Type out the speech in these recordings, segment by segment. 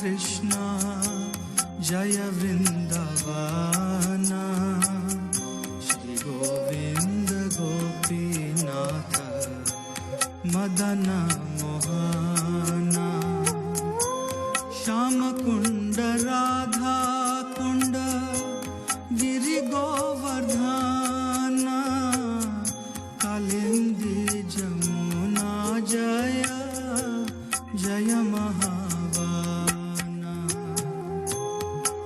कृष्ण जय वृंदावन श्री गोविंद गोपीनाथ मदन मोहन श्याम कुंड राधा कुंड गिरि गोवर्धन कालिंदी जमुना जय जय महावन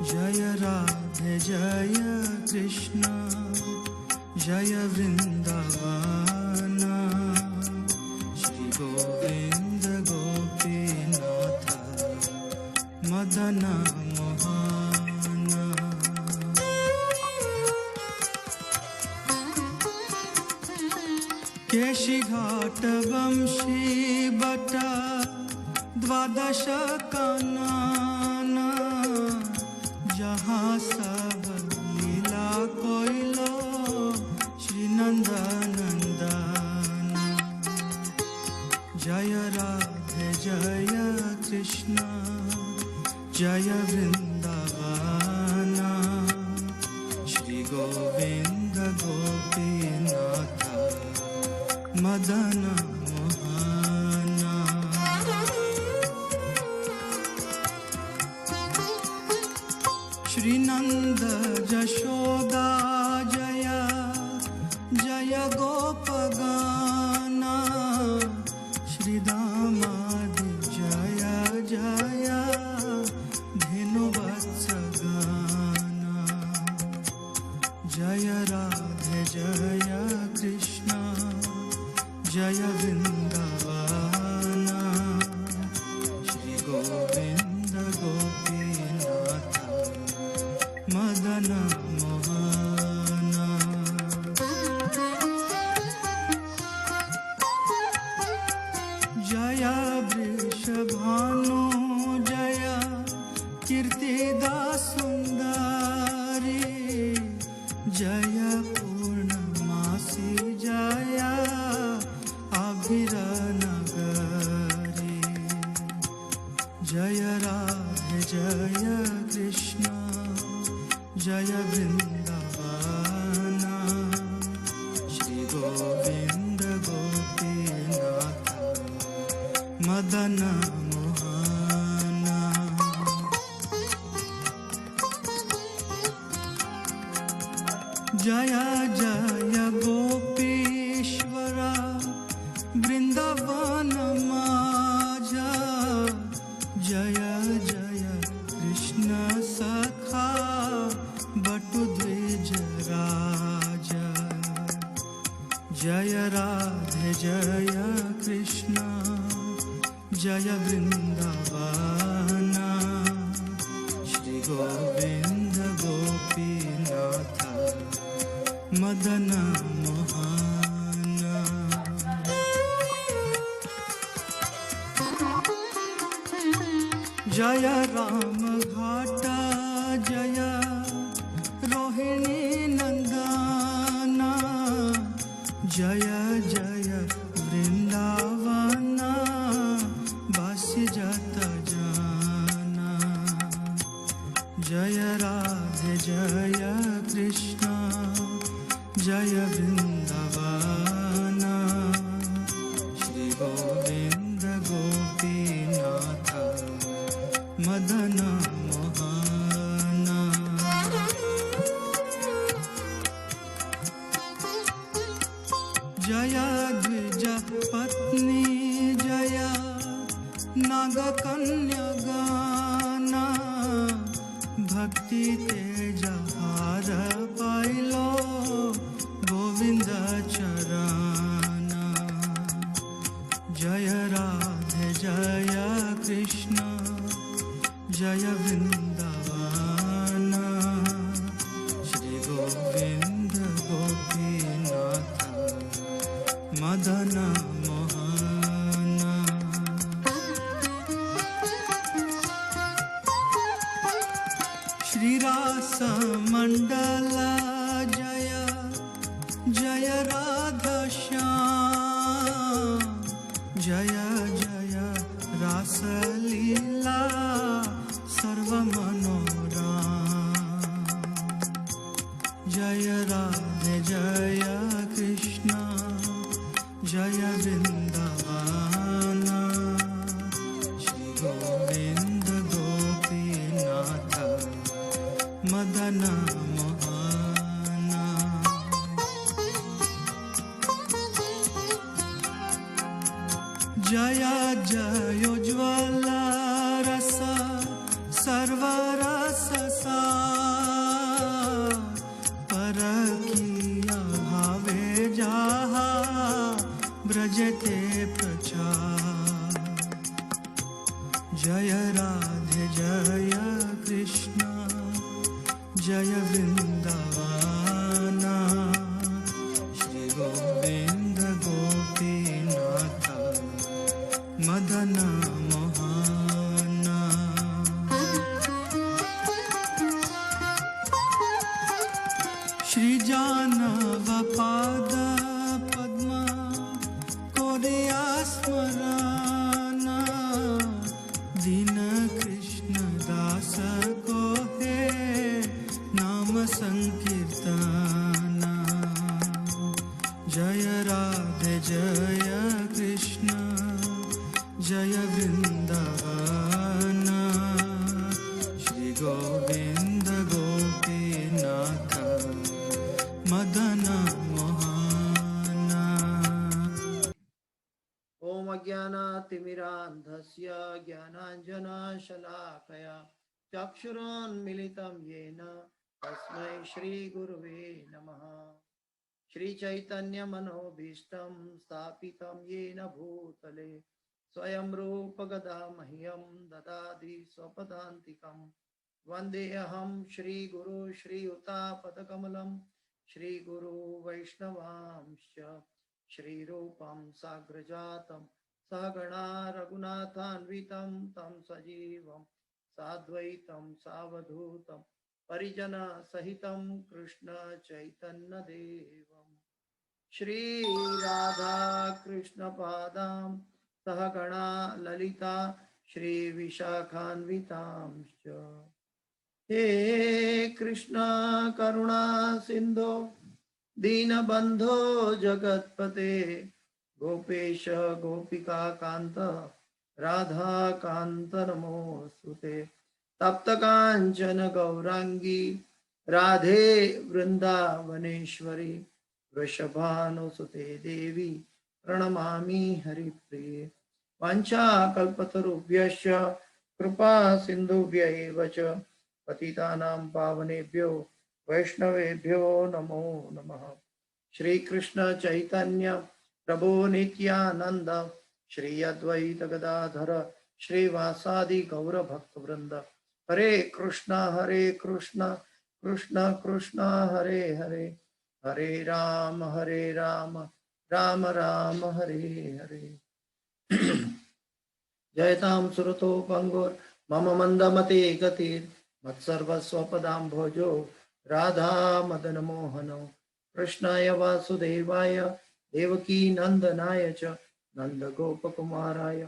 जय राधे जय कृष्ण जय वृंदावन श्री गोविंद गोपीनाथ मदन मोहन केशी घाट वंशी बट द्वादश कानन जहाँ सब लीला कोइलो श्री नंदनंदन जय राधे जय कृष्ण जय वृंदावन श्री गोविंद गोपीनाथ मदन मोहन श्री नंद जशोदा जय जय गोपगान श्री दामादि जय जय धेनुवत्सगान जय राधे जय कृष्ण जय वृंदावन श्री गोविंद गोपीनाथ मदन मोहन जय वृषभानु जय कीर्तिदा सुंदरी जय पूर्णमासी जय अभिरनगरी जय राधे जय कृष्ण जय वृंदावन श्री गोविंद गोपीनाथ मदन मोहन जय जय गोपीश्वर वृंदावन माजा जय जय कृष्ण सखा बटु द्विज राजा जय राधे जय कृष्ण जय वृंदावन श्री गोविंद गोपीनाथ मदन मोहन जय राम घाट जय रोहिणी नंदन जय जय वृंदावन बासी जत जाना जय राधे जय कृष्ण जय वृंदावन श्री गोविंद गोपीनाथ मदन मोहन जय द्विज पत्नी जय नाग कन्या गाना भक्ति तेज हार पाइलो गोविंद चरण जय राधे जय कृष्ण जय वृंदावन श्री गोविंद गोपीनाथ मदन मोहन श्री रास मंडल जय जय राधा श्याम जय जय रास लीला मनोराम। जय राधे जय कृष्ण जय वृंदावन, श्री गोविंद गोपीनाथ मदन मोहन। जय जयोज्वल रस सर्वरस सार, परकीय भावे जहा ब्रजते प्रचार। जय राधे जय कृष्ण जय वृंदावन, श्री गोविंद गोपीनाथ मदन मोहन। श्री जानव पाद पद्म कोरिया स्मरण, दीन कृष्ण दास को है नाम संकीर्तन। जय राधे जय कृष्ण जय वृंदावन, श्री गोविंद गोपीनाथ मदन मोहन। ओम अज्ञानातिमिरान्धस्य ज्ञानाञ्जनशलाकया चक्षुरोन्मिलितं येन तस्मै श्रीगुरुवे नमः। श्रीचैतन्यमनोभीष्टं स्थापितं येन भूतले स्वयं रूप गदा मह्यं ददाति स्वपदान्तिकं। वन्देऽहं श्रीगुरु श्रीयुतापदकमलं श्रीगुरु वैष्णवांश्च श्रीरूपं साग्रजातं सहगणा रघुनाथान्वितं तं सजीवं साद्वैतं सावधूतं परिजनसहितं कृष्ण चैतन्यदेवं श्री राधा कृष्ण पादां सहगणा ललिता श्री विशाखान्वितांश्च। हे कृष्ण करुणा सिंधो दीनबंधो जगत्पते, गोपेश गोपिका कांत राधा कांत नमोस्तुते। तप्त कांचन गौरांगी राधे वृंदावनेश्वरी, वृषभानुसुते देवी प्रणमामि हरिप्रिये। वाञ्छाकल्पतरुभ्यश्च कृपा सिन्धुभ्य एव च पतितानां पावनेभ्यो वैष्णवेभ्यो नमो नमः। श्री कृष्ण चैतन्य प्रभु नित्यानंद, श्री अद्वैत गदाधर श्रीवासादि गौर भक्त वृंद। हरे कृष्ण कृष्ण कृष्ण हरे हरे, हरे राम राम राम हरे हरे। जयतां सुरतो पंगुर मम मंदमते गतिर, मत्सर्वस्वपदाम्भोजो राधा मदन मोहनो। कृष्णाय वासुदेवाय देवकी नंदनाय च नंद गोपकुमाराय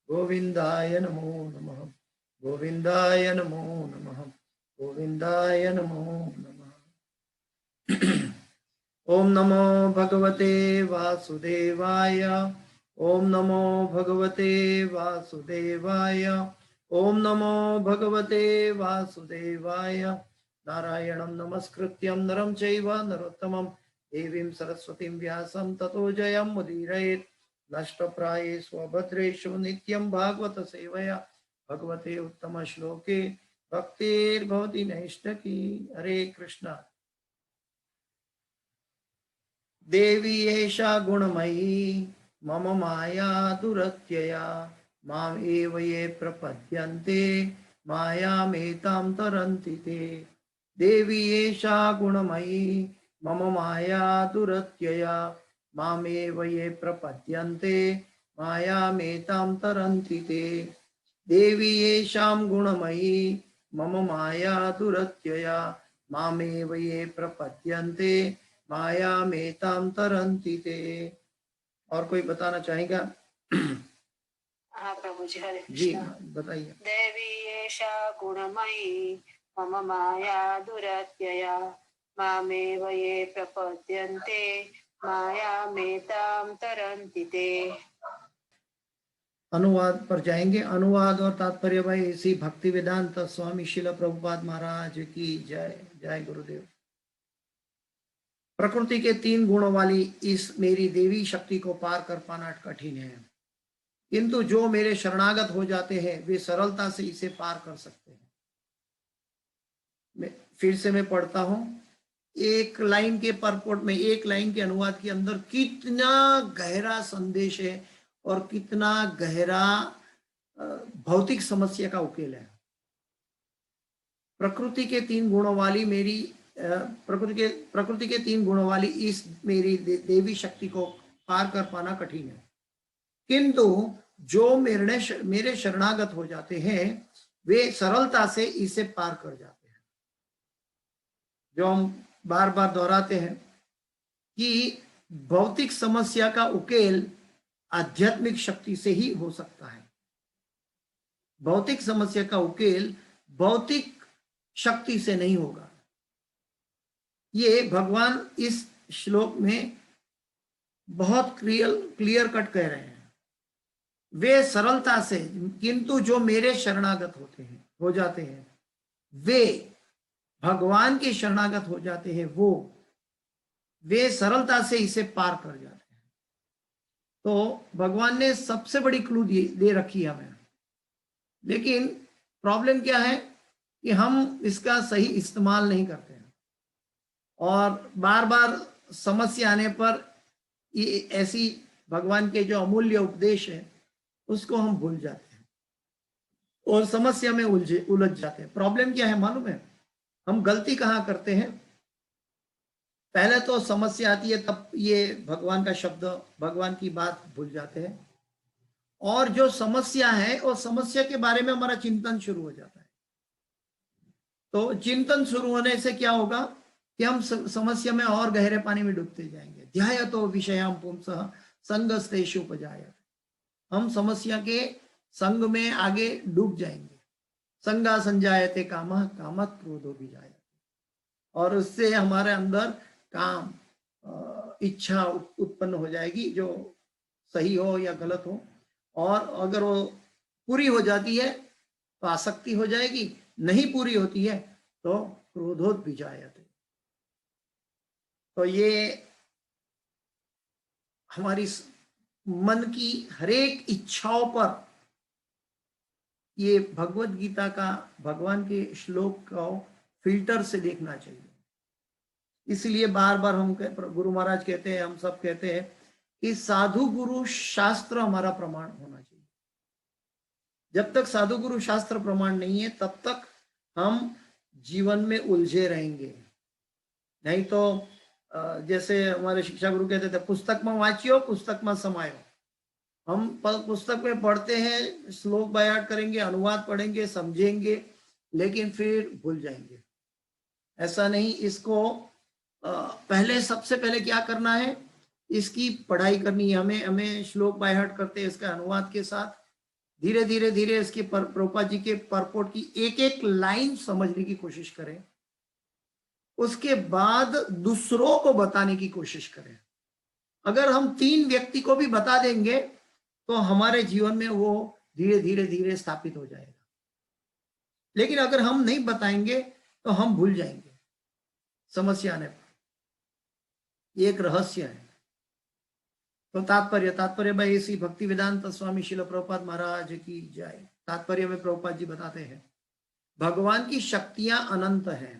गोविंदाय नमो नमः, गोविंदाय नमो नमः, गोविंदाय नमो नमः। ओम नमो भगवते वासुदेवाय, ओम नमो भगवते वासुदेवाय, ओम नमो भगवते वासुदेवाय। नारायणं नमस्कृत्यं नरं चैव नरोत्तमं देवीं सरस्वतीं व्यासं ततो जयमुदीरयेत्। नष्टप्रायेषु स्वभद्रेषु नित्यं भागवत सेवया भगवते उत्तम श्लोके भक्तिर्भवति नैष्ठकी। हरे कृष्ण। देवी एषा गुणमयी मम माया दुरत्यया, माम् एव ये प्रपद्यन्ते मायामेतां तरन्ति ते। देवी एषा गुणमयी मम माया दुरत्यया, मामेव ये प्रपद्यन्ते मायामेतां तरन्ति ते। देवी एषां गुणमयी मम माया दुरत्यया, मामेव ये प्रपद्यन्ते मायामेतां तरन्ति ते। और कोई बताना चाहेगा? हाँ प्रभु जी, हरे जी कृष्ण। बताइए। देवी एषा गुणमयी मम माया दुरत्यया मामेव ये प्रपद्यन्ते मायामेतां तरन्ति ते। अनुवाद पर जाएंगे। अनुवाद और तात्पर्य भाई इसी भक्ति वेदांत स्वामी शिल प्रभुपाद महाराज की जय। जय गुरुदेव। प्रकृति के 3 गुणों वाली इस मेरी देवी शक्ति को पार कर पाना कठिन है, किंतु जो मेरे शरणागत हो जाते हैं वे सरलता से इसे पार कर सकते हैं। फिर से मैं पढ़ता हूं। एक लाइन के परपोर्ट में, एक लाइन के अनुवाद के अंदर कितना गहरा संदेश है और कितना गहरा भौतिक समस्या का उकेल है। प्रकृति के 3 गुणों वाली मेरी प्रकृति के 3 गुणों वाली इस मेरी देवी शक्ति को पार कर पाना कठिन है, किंतु जो मेरे शरणागत हो जाते हैं वे सरलता से इसे पार कर जाते हैं। जो हम बार बार दोहराते हैं कि भौतिक समस्या का उकेल आध्यात्मिक शक्ति से ही हो सकता है। भौतिक समस्या का उकेल भौतिक शक्ति से नहीं होगा। ये भगवान इस श्लोक में बहुत क्लियर कट कह रहे हैं। वे सरलता से, किंतु जो मेरे शरणागत होते हैं हो जाते हैं, वे भगवान के शरणागत हो जाते हैं, वे सरलता से इसे पार कर जाते हैं। तो भगवान ने सबसे बड़ी क्लू दे रखी है हमें, लेकिन प्रॉब्लम क्या है कि हम इसका सही इस्तेमाल नहीं करते हैं और बार बार समस्या आने पर ये ऐसी भगवान के जो अमूल्य उपदेश है उसको हम भूल जाते हैं और समस्या में उलझ जाते हैं। प्रॉब्लम क्या है मालूम है? हम गलती कहाँ करते हैं? पहले तो समस्या आती है तब ये भगवान का शब्द, भगवान की बात भूल जाते हैं और जो समस्या है और समस्या के बारे में हमारा चिंतन शुरू हो जाता है। तो चिंतन शुरू होने से क्या होगा कि हम समस्या में और गहरे पानी में डूबते जाएंगे। ध्यायतो विषयाम पुंसः संगस्तेषु उपजायते। हम समस्या के संग में आगे डूब जाएंगे। संगा संजायते कामः कामत् क्रोधो विजायते। और उससे हमारे अंदर काम, इच्छा उत्पन्न हो जाएगी, जो सही हो या गलत हो, और अगर वो पूरी हो जाती है तो आसक्ति हो जाएगी, नहीं पूरी होती है तो क्रोधोत विजायते। तो ये हमारी मन की हरेक इच्छाओं पर ये भगवत गीता का, भगवान के श्लोक को फिल्टर से देखना चाहिए। इसलिए बार बार हम गुरु महाराज कहते हैं, हम सब कहते हैं कि साधु गुरु शास्त्र हमारा प्रमाण होना चाहिए। जब तक साधु गुरु शास्त्र प्रमाण नहीं है तब तक हम जीवन में उलझे रहेंगे। नहीं तो जैसे हमारे शिक्षा गुरु कहते थे, पुस्तक में वांचियो पुस्तक में समायो। हम पुस्तक में पढ़ते हैं, श्लोक बायात करेंगे, अनुवाद पढ़ेंगे, समझेंगे, लेकिन फिर भूल जाएंगे। ऐसा नहीं। इसको पहले, सबसे पहले क्या करना है, इसकी पढ़ाई करनी है हमें श्लोक बायात करते हैं इसका अनुवाद के साथ। धीरे धीरे धीरे इसके प्रभुपाद जी के परपोर्ट की एक एक लाइन समझने की कोशिश करें। उसके बाद दूसरों को बताने की कोशिश करें। अगर हम 3 व्यक्ति को भी बता देंगे तो हमारे जीवन में वो धीरे धीरे धीरे स्थापित हो जाएगा। लेकिन अगर हम नहीं बताएंगे तो हम भूल जाएंगे समस्या आने पर। एक रहस्य है। तो तात्पर्य भाई इसी भक्ति वेदांत स्वामी शिल प्रभुपाद महाराज की जय। तात्पर्य में प्रभुपाद जी बताते हैं, भगवान की शक्तियां अनंत हैं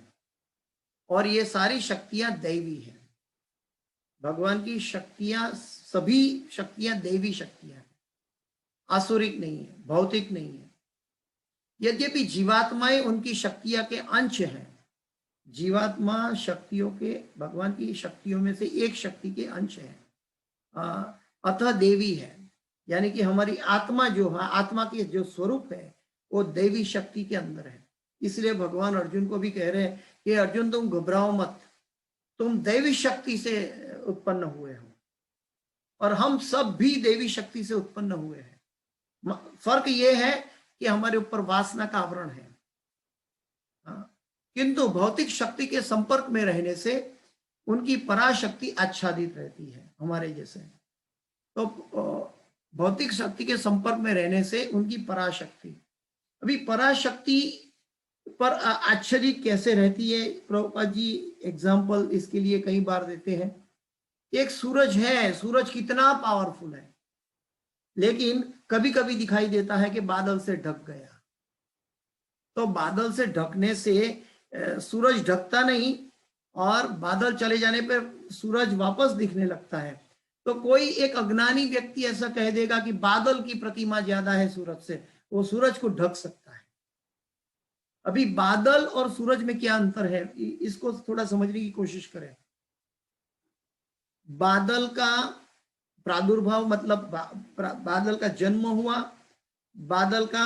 और ये सारी शक्तियां दैवी हैं। भगवान की शक्तियां, सभी शक्तियां दैवी शक्तियां हैं, आसुरिक नहीं है, भौतिक नहीं है। यद्यपि जीवात्माएं उनकी शक्तियां के अंश हैं। जीवात्मा शक्तियों के, भगवान की शक्तियों में से एक शक्ति के अंश है, अतः देवी है। यानी कि हमारी आत्मा जो है, आत्मा के जो स्वरूप है वो दैवी शक्ति के अंदर है। इसलिए भगवान अर्जुन को भी कह रहे हैं कि अर्जुन तुम घबराओ मत, तुम दैवी शक्ति से उत्पन्न हुए हो और हम सब भी देवी शक्ति से उत्पन्न हुए हैं। फर्क ये है कि हमारे ऊपर वासना का आवरण है। किंतु भौतिक शक्ति के संपर्क में रहने से उनकी पराशक्ति आच्छादित रहती है हमारे जैसे। तो भौतिक शक्ति के संपर्क में रहने से उनकी पराशक्ति, अभी पराशक्ति पर आच्छादित कैसे रहती है, प्रभुपाद जी एग्जाम्पल इसके लिए कई बार देते हैं। एक सूरज है, सूरज कितना पावरफुल है, लेकिन कभी कभी दिखाई देता है कि बादल से ढक गया। तो बादल से ढकने से सूरज ढकता नहीं और बादल चले जाने पर सूरज वापस दिखने लगता है। तो कोई एक अज्ञानी व्यक्ति ऐसा कह देगा कि बादल की प्रतिमा ज्यादा है सूरज से, वो सूरज को ढक सकता है। अभी बादल और सूरज में क्या अंतर है, इसको थोड़ा समझने की कोशिश करें। बादल का प्रादुर्भाव मतलब बादल का जन्म हुआ, बादल का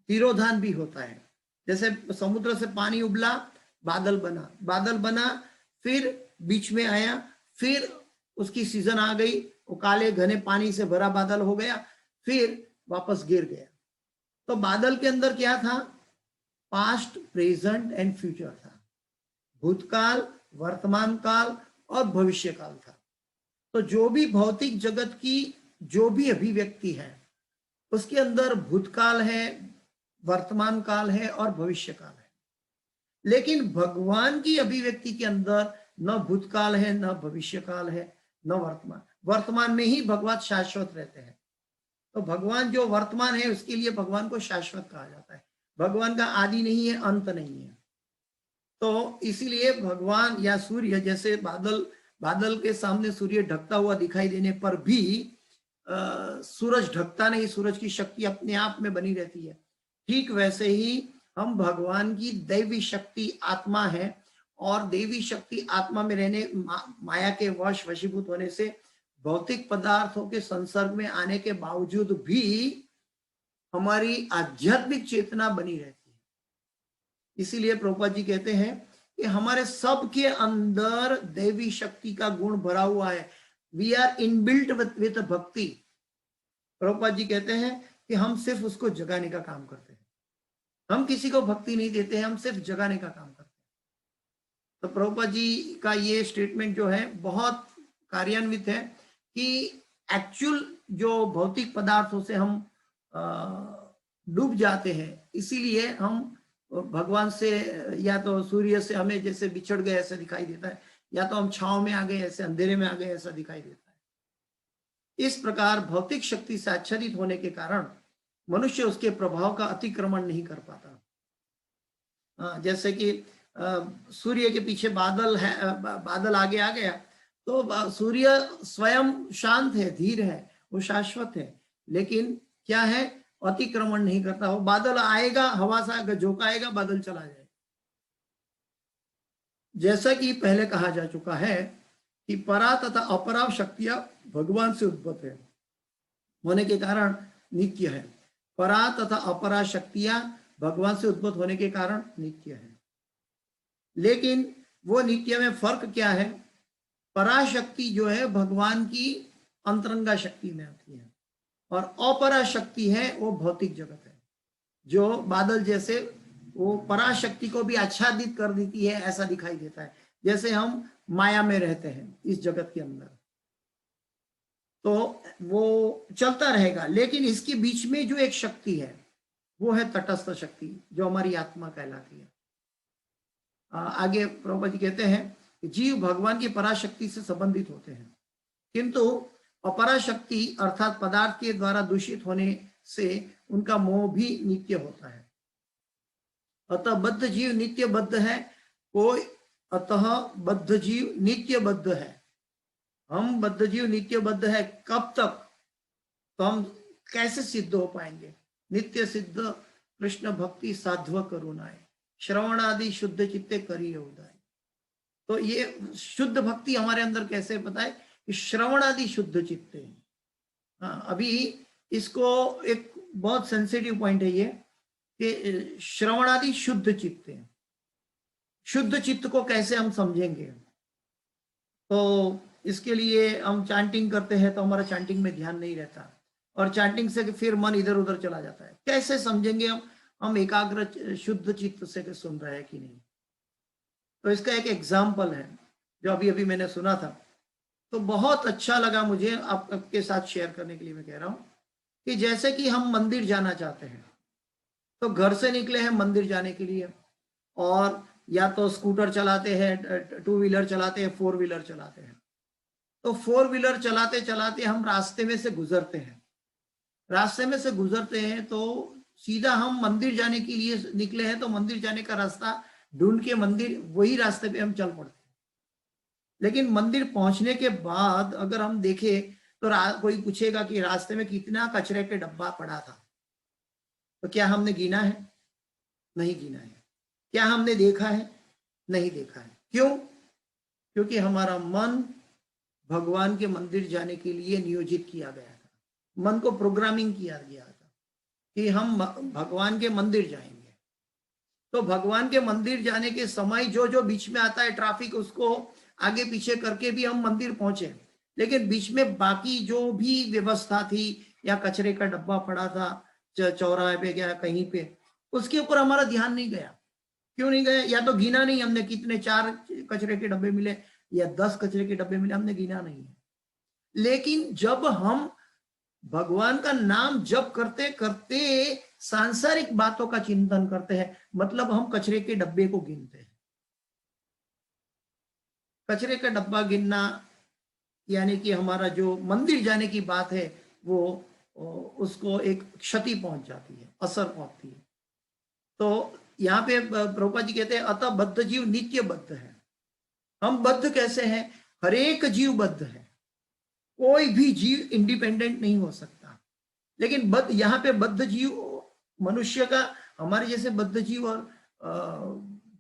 तिरोधान भी होता है। जैसे समुद्र से पानी उबला, बादल बना, बादल बना, फिर बीच में आया, फिर उसकी सीजन आ गई, वो काले घने पानी से भरा बादल हो गया, फिर वापस गिर गया। तो बादल के अंदर क्या था, पास्ट, प्रेजेंट एंड फ्यूचर था, भूतकाल, वर्तमान काल और भविष्य काल था। तो जो भी भौतिक जगत की जो भी अभिव्यक्ति है उसके अंदर भूतकाल है, वर्तमान काल है और भविष्य काल है। लेकिन भगवान की अभिव्यक्ति के अंदर न भूतकाल है, न भविष्य काल है, न वर्तमान। वर्तमान में ही भगवान शाश्वत रहते हैं। तो भगवान जो वर्तमान है उसके लिए भगवान को शाश्वत कहा जाता है। भगवान का आदि नहीं है, अंत नहीं है। तो इसीलिए भगवान या सूर्य, जैसे बादल के सामने सूर्य ढकता हुआ दिखाई देने पर भी सूरज ढकता नहीं, सूरज की शक्ति अपने आप में बनी रहती है। ठीक वैसे ही हम भगवान की दैवी शक्ति आत्मा है, और देवी शक्ति आत्मा में रहने, माया के वशीभूत होने से भौतिक पदार्थों के संसर्ग में आने के बावजूद भी हमारी आध्यात्मिक चेतना बनी रहती है। इसीलिए प्रभुपाद जी कहते हैं कि हमारे सबके अंदर देवी शक्ति का गुण भरा हुआ है। वी आर इनबिल्ट विद भक्ति। प्रभुपाद जी कहते हैं कि हम सिर्फ उसको जगाने का काम करते हैं। हम किसी को भक्ति नहीं देते हैं, हम सिर्फ जगाने का काम करते हैं। तो प्रभुपाद जी का ये स्टेटमेंट जो है बहुत कार्यान्वित है कि एक्चुअल जो भौतिक पदार्थों से हम डूब जाते हैं, इसीलिए हम भगवान से, या तो सूर्य से हमें जैसे बिछड़ गए ऐसा दिखाई देता है, या तो हम छांव में आ गए, ऐसे अंधेरे में आ गए ऐसा दिखाई देता है। इस प्रकार भौतिक शक्ति से आच्छादित होने के कारण मनुष्य उसके प्रभाव का अतिक्रमण नहीं कर पाता। जैसे कि सूर्य के पीछे बादल है, बादल आगे आ गया तो सूर्य स्वयं शांत है, धीर है, वो शाश्वत है, लेकिन क्या है, अतिक्रमण नहीं करता। वो बादल आएगा, हवा सा झोंकाएगा, बादल चला जाएगा। जैसा कि पहले कहा जा चुका है कि परा तथा अपरा शक्तियां भगवान से उद्भूत है होने के कारण नित्य है। परा तथा अपरा शक्तियां भगवान से उद्भूत होने के कारण नित्य है। लेकिन वो नित्य में फर्क क्या है, पराशक्ति जो है भगवान की अंतरंगा शक्ति में आती है, और अपरा शक्ति है वो भौतिक जगत है, जो बादल जैसे वो पराशक्ति को भी आच्छादित कर देती है, ऐसा दिखाई देता है। जैसे हम माया में रहते हैं इस जगत के अंदर, तो वो चलता रहेगा, लेकिन इसके बीच में जो एक शक्ति है वो है तटस्थ शक्ति, जो हमारी आत्मा कहलाती है। आगे प्रभुपाद जी कहते हैं कि जीव भगवान की पराशक्ति से संबंधित होते हैं, किंतु अपराशक्ति अर्थात पदार्थ के द्वारा दूषित होने से उनका मोह भी नित्य होता है। अतः बद्ध जीव नित्य बद्ध है, कोई अतः बद्ध जीव नित्य बद्ध है। हम बद्ध जीव नित्य बद्ध है कब तक, तो हम कैसे सिद्ध हो पाएंगे। नित्य सिद्ध कृष्ण भक्ति साध्व करुणाए, श्रवण आदि शुद्ध चित्ते करिए उदय। तो ये शुद्ध भक्ति हमारे अंदर कैसे पता है कि श्रवण आदि शुद्ध चित्ते। हाँ, अभी इसको एक बहुत सेंसिटिव पॉइंट है ये कि श्रवण आदि शुद्ध चित्ते। शुद्ध चित्त को कैसे हम समझेंगे, तो इसके लिए हम चांटिंग करते हैं तो हमारा चांटिंग में ध्यान नहीं रहता। और चैंटिंग से फिर मन इधर उधर चला जाता है। कैसे समझेंगे हम एकाग्र शुद्ध चित्त से सुन रहे हैं कि नहीं? तो इसका एक एग्जाम्पल है जो अभी अभी मैंने सुना था, तो बहुत अच्छा लगा मुझे आपके साथ शेयर करने के लिए मैं कह रहा हूँ कि जैसे कि हम मंदिर जाना चाहते हैं, तो घर से निकले हैं मंदिर जाने के लिए, और या तो स्कूटर चलाते हैं, टू व्हीलर चलाते हैं, फोर व्हीलर चलाते हैं। तो फोर व्हीलर चलाते चलाते हम रास्ते में से गुजरते हैं, रास्ते में से गुजरते हैं तो सीधा हम मंदिर जाने के लिए निकले हैं, तो मंदिर जाने का रास्ता ढूंढ के मंदिर वही रास्ते पे हम चल पड़ते हैं। लेकिन मंदिर पहुंचने के बाद अगर हम देखें तो कोई पूछेगा कि रास्ते में कितना कचरे के डब्बा पड़ा था, तो क्या हमने गिना है? नहीं गिना है। क्या हमने देखा है? नहीं देखा है। क्यों? क्योंकि हमारा मन भगवान के मंदिर जाने के लिए नियोजित किया गया था, मन को प्रोग्रामिंग किया गया था कि हम भगवान के मंदिर जाएंगे। तो भगवान के मंदिर जाने के समय जो जो बीच में आता है ट्रैफिक, उसको आगे पीछे करके भी हम मंदिर पहुंचे, लेकिन बीच में बाकी जो भी व्यवस्था थी, या कचरे का डब्बा पड़ा था चौराहे पे या कहीं पे, उसके ऊपर हमारा ध्यान नहीं गया। क्यों नहीं गया? या तो गिना नहीं हमने, कितने 4 कचरे के डब्बे मिले या 10 कचरे के डब्बे मिले, हमने गिना नहीं है। लेकिन जब हम भगवान का नाम जप करते करते सांसारिक बातों का चिंतन करते हैं, मतलब हम कचरे के डब्बे को गिनते हैं। कचरे का डब्बा गिनना यानी कि हमारा जो मंदिर जाने की बात है वो उसको एक क्षति पहुंच जाती है, असर पहुंचती है। तो यहाँ पे प्रभुपाद जी कहते हैं अतः बद्ध जीव नित्य बद्ध है। हम बद्ध कैसे हैं? हर एक जीव बद्ध है, कोई भी जीव इंडिपेंडेंट नहीं हो सकता। लेकिन बद्ध, यहाँ पे बद्ध जीव मनुष्य का, हमारे जैसे बद्ध जीव और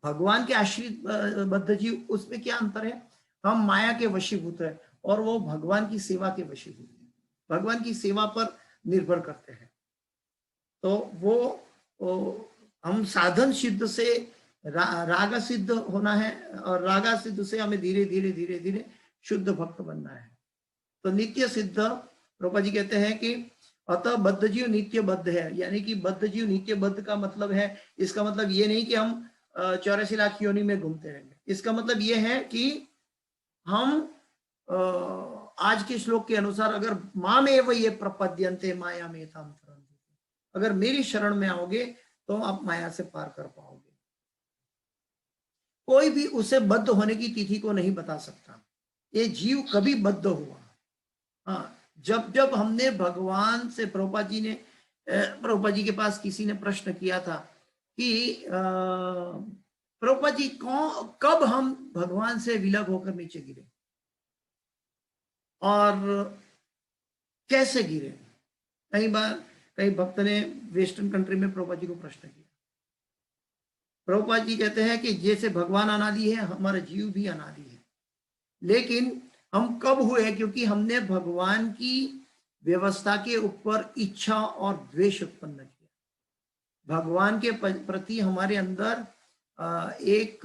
भगवान के आश्रित बद्ध जीव, उसमें क्या अंतर है? हम माया के वशीभूत है और वो भगवान की सेवा के वशीभूत है, भगवान की सेवा पर निर्भर करते हैं। तो वो हम साधन सिद्ध से रागा सिद्ध होना है, और रागा सिद्ध से हमें धीरे धीरे धीरे धीरे शुद्ध भक्त बनना है। तो नित्य सिद्ध, रूपा जी कहते हैं कि अतः बद्ध जीव नित्य बद्ध है, यानी कि बद्ध जीव नित्य बद्ध का मतलब है, इसका मतलब ये नहीं कि हम 84 लाख योनि में घूमते रहेंगे। इसका मतलब ये है कि हम आज के श्लोक के अनुसार अगर मामेव ये प्रपद्यन्ते माया में ताम, अगर मेरी शरण में आओगे तो आप माया से पार कर पाओगे। कोई भी उसे बद्ध होने की तिथि को नहीं बता सकता। ये जीव कभी बद्ध हुआ? हाँ, जब जब हमने भगवान से, प्रभुपाद जी के पास किसी ने प्रश्न किया था कि प्रभुपाद जी कब हम भगवान से विलग होकर नीचे गिरे और कैसे गिरे? कई भक्त ने वेस्टर्न कंट्री में प्रभुपाद जी को प्रश्न किया। प्रभुपाद जी कहते हैं कि जैसे भगवान अनादि है, हमारा जीव भी अनादि है, लेकिन हम कब हुए? क्योंकि हमने भगवान की व्यवस्था के ऊपर इच्छा और द्वेष उत्पन्न किया। भगवान के प्रति हमारे अंदर एक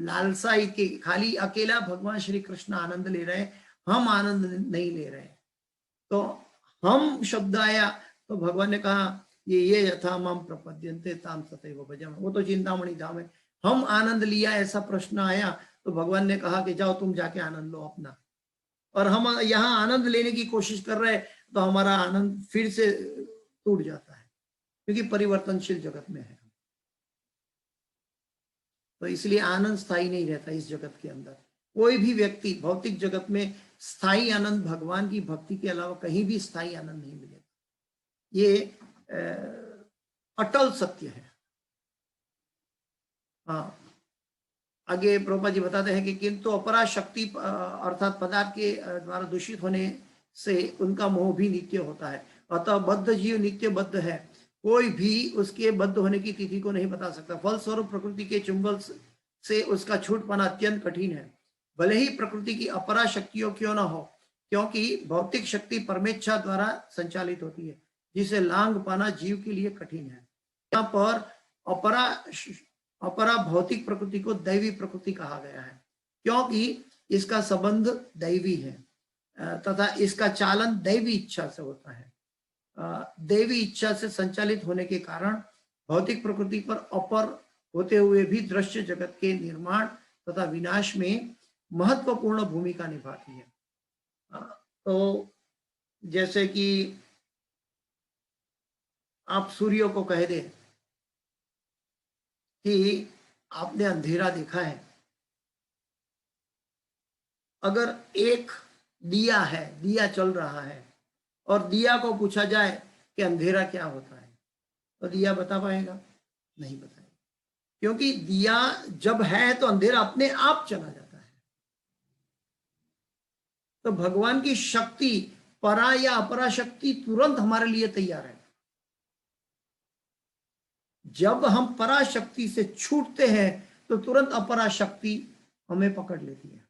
लालसा, कि खाली अकेला भगवान श्री कृष्ण आनंद ले रहे हैं, हम आनंद नहीं ले रहे। तो हम शब्द आया तो भगवान ने कहा ये यथा माम प्रपद्यन्ते ताम तथैव भजामि, वो तो चिंतामणि धाम है। हम आनंद लिया, ऐसा प्रश्न आया तो भगवान ने कहा कि जाओ तुम जाके आनंद लो अपना। और हम यहाँ आनंद लेने की कोशिश कर रहे हैं तो हमारा आनंद फिर से टूट जाता है, क्योंकि परिवर्तनशील जगत में है। तो इसलिए आनंद स्थायी नहीं रहता इस जगत के अंदर। कोई भी व्यक्ति भौतिक जगत में स्थायी आनंद भगवान की भक्ति के अलावा कहीं भी स्थायी आनंद नहीं मिलेगा। ये अटल सत्य है। हाँ, आगे प्रभुपाद जी बताते हैं कि किंतु अपरा शक्ति अर्थात पदार्थ के द्वारा दूषित होने से उनका मोह भी नित्य होता है। अतः बद्ध जीव नित्य बद्ध है, कोई भी उसके बद्ध होने की तिथि को नहीं बता सकता। फलस्वरूप प्रकृति के चुंबल से उसका छूट पाना अत्यंत कठिन है, भले ही प्रकृति की अपरा शक्तियों क्यों ना हो, क्योंकि भौतिक शक्ति परमेच्छा द्वारा संचालित होती है, जिसे लांग पाना जीव के लिए कठिन है। यहाँ पर अपरा भौतिक प्रकृति को दैवी प्रकृति कहा गया है, क्योंकि इसका संबंध दैवी है तथा इसका चालन दैवी इच्छा से होता है। देवी इच्छा से संचालित होने के कारण भौतिक प्रकृति पर अपर होते हुए भी दृश्य जगत के निर्माण तथा विनाश में महत्वपूर्ण भूमिका निभाती है। तो जैसे कि आप सूर्य को कह दें कि आपने अंधेरा देखा है, अगर एक दिया है, दिया चल रहा है और दिया को पूछा जाए कि अंधेरा क्या होता है, तो दिया बता पाएगा? नहीं बताएगा, क्योंकि दिया जब है तो अंधेरा अपने आप चला जाता है। तो भगवान की शक्ति, परा या अपरा शक्ति, तुरंत हमारे लिए तैयार है। जब हम पराशक्ति से छूटते हैं तो तुरंत अपरा शक्ति हमें पकड़ लेती है,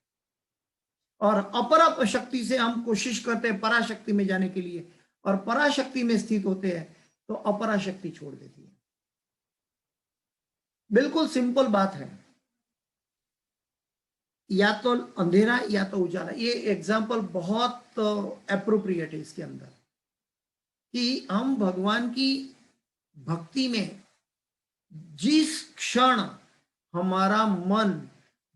और अपरा शक्ति से हम कोशिश करते हैं पराशक्ति में जाने के लिए, और पराशक्ति में स्थित होते हैं तो अपरा शक्ति छोड़ देती है। बिल्कुल सिंपल बात है, या तो अंधेरा या तो उजाला। ये एग्जाम्पल बहुत एप्रोप्रिएट है इसके अंदर, कि हम भगवान की भक्ति में जिस क्षण हमारा मन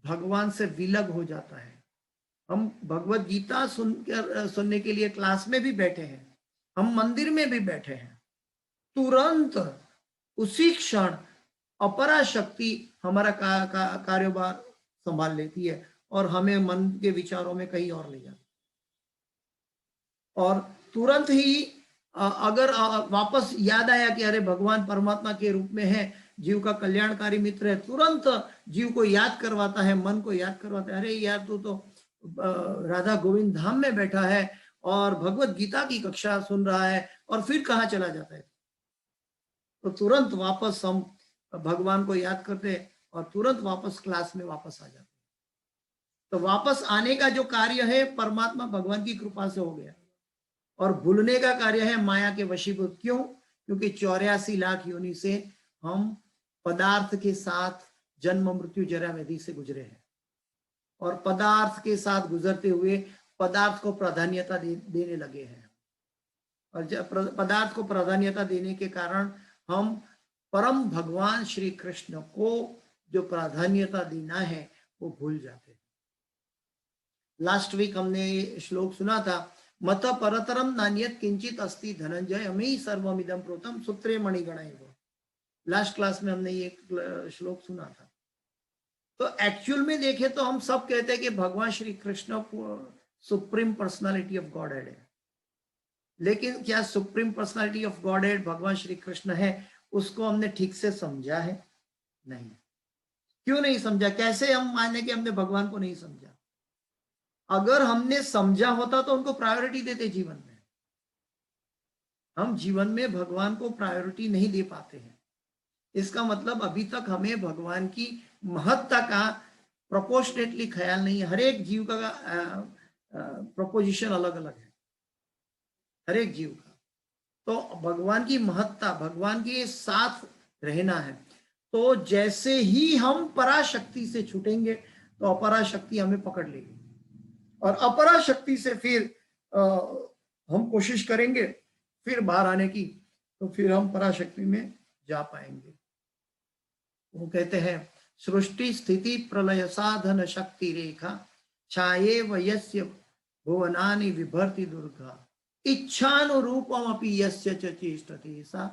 भगवान से विलग हो जाता है, हम भगवत गीता सुनने के लिए क्लास में भी बैठे हैं, हम मंदिर में भी बैठे हैं, तुरंत उसी क्षण अपरा शक्ति हमारा कारोबार संभाल लेती है और हमें मन के विचारों में कहीं और ले जाती है। और तुरंत ही अगर वापस याद आया कि अरे भगवान परमात्मा के रूप में है, जीव का कल्याणकारी मित्र है, तुरंत जीव को याद करवाता है, मन को याद करवाता है, अरे यार तू तो राधा गोविंद धाम में बैठा है और भगवत गीता की कक्षा सुन रहा है, और फिर कहाँ चला जाता है? तो तुरंत वापस हम भगवान को याद करते और तुरंत वापस क्लास में वापस आ जाते। तो वापस आने का जो कार्य है परमात्मा भगवान की कृपा से हो गया, और भूलने का कार्य है माया के वशीभूत। क्यों? क्योंकि 84 लाख योनि से हम पदार्थ के साथ जन्म मृत्यु जरा व्याधि से गुजरे हैं, और पदार्थ के साथ गुजरते हुए पदार्थ को प्राधान्यता देने लगे हैं, और जब पदार्थ को प्राधान्यता देने के कारण हम परम भगवान श्री कृष्ण को जो प्राधान्यता देना है वो भूल जाते हैं। लास्ट वीक हमने श्लोक सुना था, मत परतरम नान्यत किंचित अस्ति धनंजय अमी सर्वमिदं प्रोतम सूत्रे मणिगणैव। लास्ट क्लास में हमने ये श्लोक सुना था। तो एक्चुअल में देखें तो हम सब कहते हैं कि भगवान Shri Krishna supreme personality of God head है, लेकिन क्या supreme personality of God head भगवान श्री कृष्ण है, उसको हमने ठीक से समझा है? नहीं। क्यों नहीं समझा? कैसे हम माने कि हमने भगवान को नहीं समझा? अगर हमने समझा होता तो उनको प्रायोरिटी देते जीवन में। हम जीवन में भगवान को प्रायोरिटी नहीं दे पाते हैं, इसका मतलब अभी तक हमें भगवान की महत्ता का प्रोपोर्शनेटली ख्याल नहीं है। हर एक जीव का प्रोपोजिशन अलग अलग है, हर एक जीव का। तो भगवान की महत्ता, भगवान के साथ रहना है। तो जैसे ही हम पराशक्ति से छूटेंगे तो अपराशक्ति हमें पकड़ लेगी, और अपराशक्ति से फिर हम कोशिश करेंगे फिर बाहर आने की, तो फिर हम पराशक्ति में जा पाएंगे। वो कहते हैं, सृष्टि स्थिति प्रलय साधन शक्ति रेखा छाये वयस्य भुवनानि विभर्ति दुर्गा इच्छानुरूपमपि यस्य च चेष्टते सा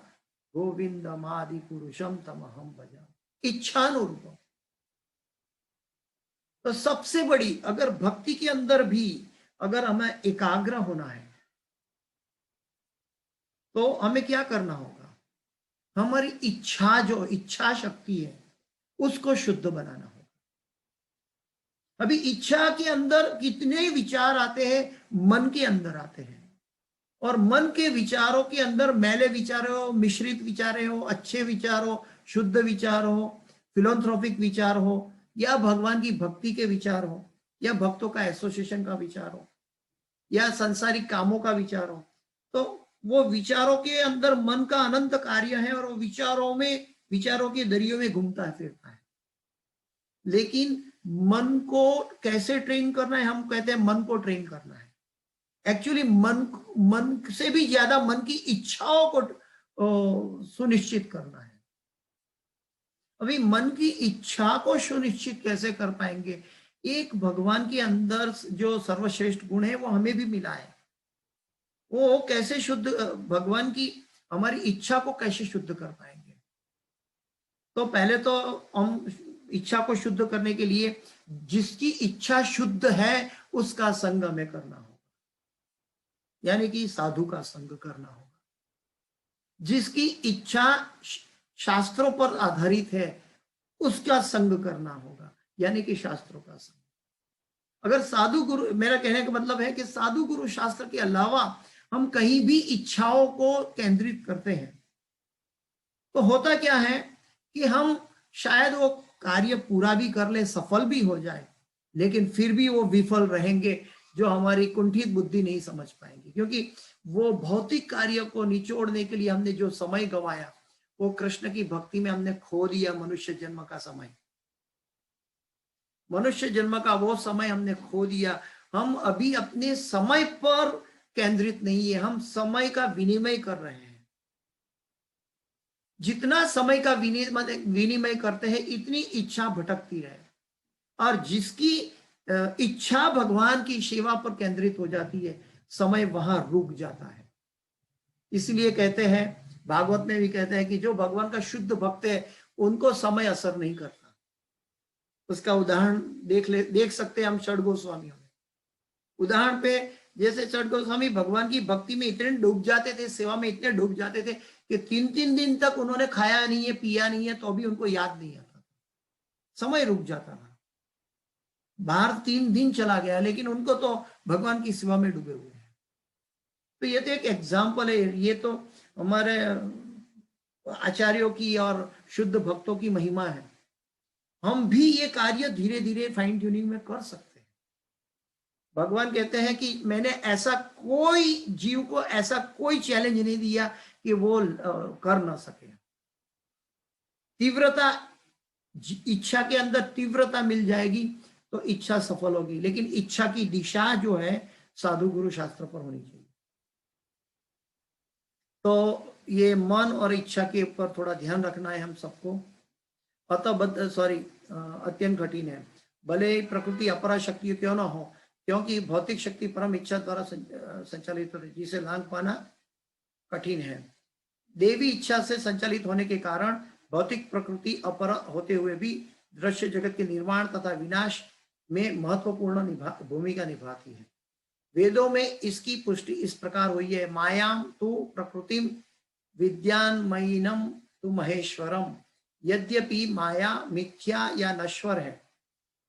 गोविंदमादि पुरुषम तमहम भजामि। इच्छानुरूपम, तो सबसे बड़ी, अगर भक्ति के अंदर भी अगर हमें एकाग्र होना है तो हमें क्या करना होगा? हमारी इच्छा, जो इच्छा शक्ति है, उसको शुद्ध बनाना होगा। अभी इच्छा के अंदर कितने विचार आते हैं, मन के अंदर आते हैं, और मन के विचारों के अंदर मैले विचार हो, मिश्रित विचार हो, अच्छे विचार हो, शुद्ध विचार हो, फिलोंथ्रोपिक विचार हो, या भगवान की भक्ति के विचार हो, या भक्तों का एसोसिएशन का विचार हो, या संसारिक कामों का विचार हो, तो वो विचारों के अंदर मन का अनंत कार्य है, और वो विचारों के दरियों में घूमता है, फिरता है। लेकिन मन को कैसे ट्रेन करना है? हम कहते हैं मन को ट्रेन करना है। एक्चुअली मन से भी ज्यादा मन की इच्छाओं को सुनिश्चित करना है। अभी मन की इच्छा को सुनिश्चित कैसे कर पाएंगे? एक भगवान के अंदर जो सर्वश्रेष्ठ गुण है वो हमें भी मिला है, वो कैसे शुद्ध, भगवान की हमारी इच्छा को कैसे शुद्ध कर पाएंगे? तो पहले तो हम इच्छा को शुद्ध करने के लिए जिसकी इच्छा शुद्ध है उसका संग हमें करना होगा, यानी कि साधु का संग करना होगा। जिसकी इच्छा शास्त्रों पर आधारित है उसका संग करना होगा, यानी कि शास्त्रों का संग। अगर साधु गुरु, मेरा कहने का मतलब है कि साधु गुरु शास्त्र के अलावा हम कहीं भी इच्छाओं को केंद्रित करते हैं तो होता क्या है कि हम शायद वो कार्य पूरा भी कर ले, सफल भी हो जाए, लेकिन फिर भी वो विफल रहेंगे, जो हमारी कुंठित बुद्धि नहीं समझ पाएंगे, क्योंकि वो भौतिक कार्य को निचोड़ने के लिए हमने जो समय गंवाया वो कृष्ण की भक्ति में हमने खो दिया। मनुष्य जन्म का समय, मनुष्य जन्म का वो समय हमने खो दिया। हम अभी अपने समय पर केंद्रित नहीं है, हम समय का विनिमय कर रहे हैं। जितना समय का विनिमय करते हैं इतनी इच्छा भटकती है, और जिसकी इच्छा भगवान की सेवा पर केंद्रित हो जाती है समय वहां रुक जाता है। इसलिए कहते हैं, भागवत में भी कहते हैं कि जो भगवान का शुद्ध भक्त है उनको समय असर नहीं करता। उसका उदाहरण देख सकते हैं हम षड गोस्वामियों में। उदाहरण पे जैसे षड गोस्वामी भगवान की भक्ति में इतने डूब जाते थे, सेवा में इतने डूब जाते थे कि 3-3 दिन तक उन्होंने खाया नहीं है, पिया नहीं है, तो भी उनको याद नहीं आता, समय रुक जाता था। बाहर 3 दिन चला गया लेकिन उनको तो भगवान की सेवा में डूबे हुए हैं। तो ये तो एक एग्जाम्पल है, ये तो हमारे आचार्यों की और शुद्ध भक्तों की महिमा है। हम भी ये कार्य धीरे धीरे फाइन ट्यूनिंग में कर सकते हैं। भगवान कहते हैं कि मैंने ऐसा कोई जीव को ऐसा कोई चैलेंज नहीं दिया कि वो कर ना सके। तीव्रता, इच्छा के अंदर तीव्रता मिल जाएगी तो इच्छा सफल होगी, लेकिन इच्छा की दिशा जो है साधु गुरु शास्त्र पर होनी चाहिए। तो ये मन और इच्छा के ऊपर थोड़ा ध्यान रखना है हम सबको। अत्यंत कठिन है, भले प्रकृति अपरा शक्ति क्यों ना हो, क्योंकि भौतिक शक्ति परम इच्छा द्वारा संचालित होती है, जिसे लांघ पाना कठिन है। देवी इच्छा से संचालित होने के कारण भौतिक प्रकृति अपर होते हुए भी दृश्य जगत के निर्माण तथा विनाश में महत्वपूर्ण भूमिका निभाती है। वेदों में इसकी पुष्टि इस प्रकार हुई है, मायाम तु प्रकृतिम विद्यान्मयिनम तु महेश्वरम। यद्यपि माया मिथ्या या नश्वर है,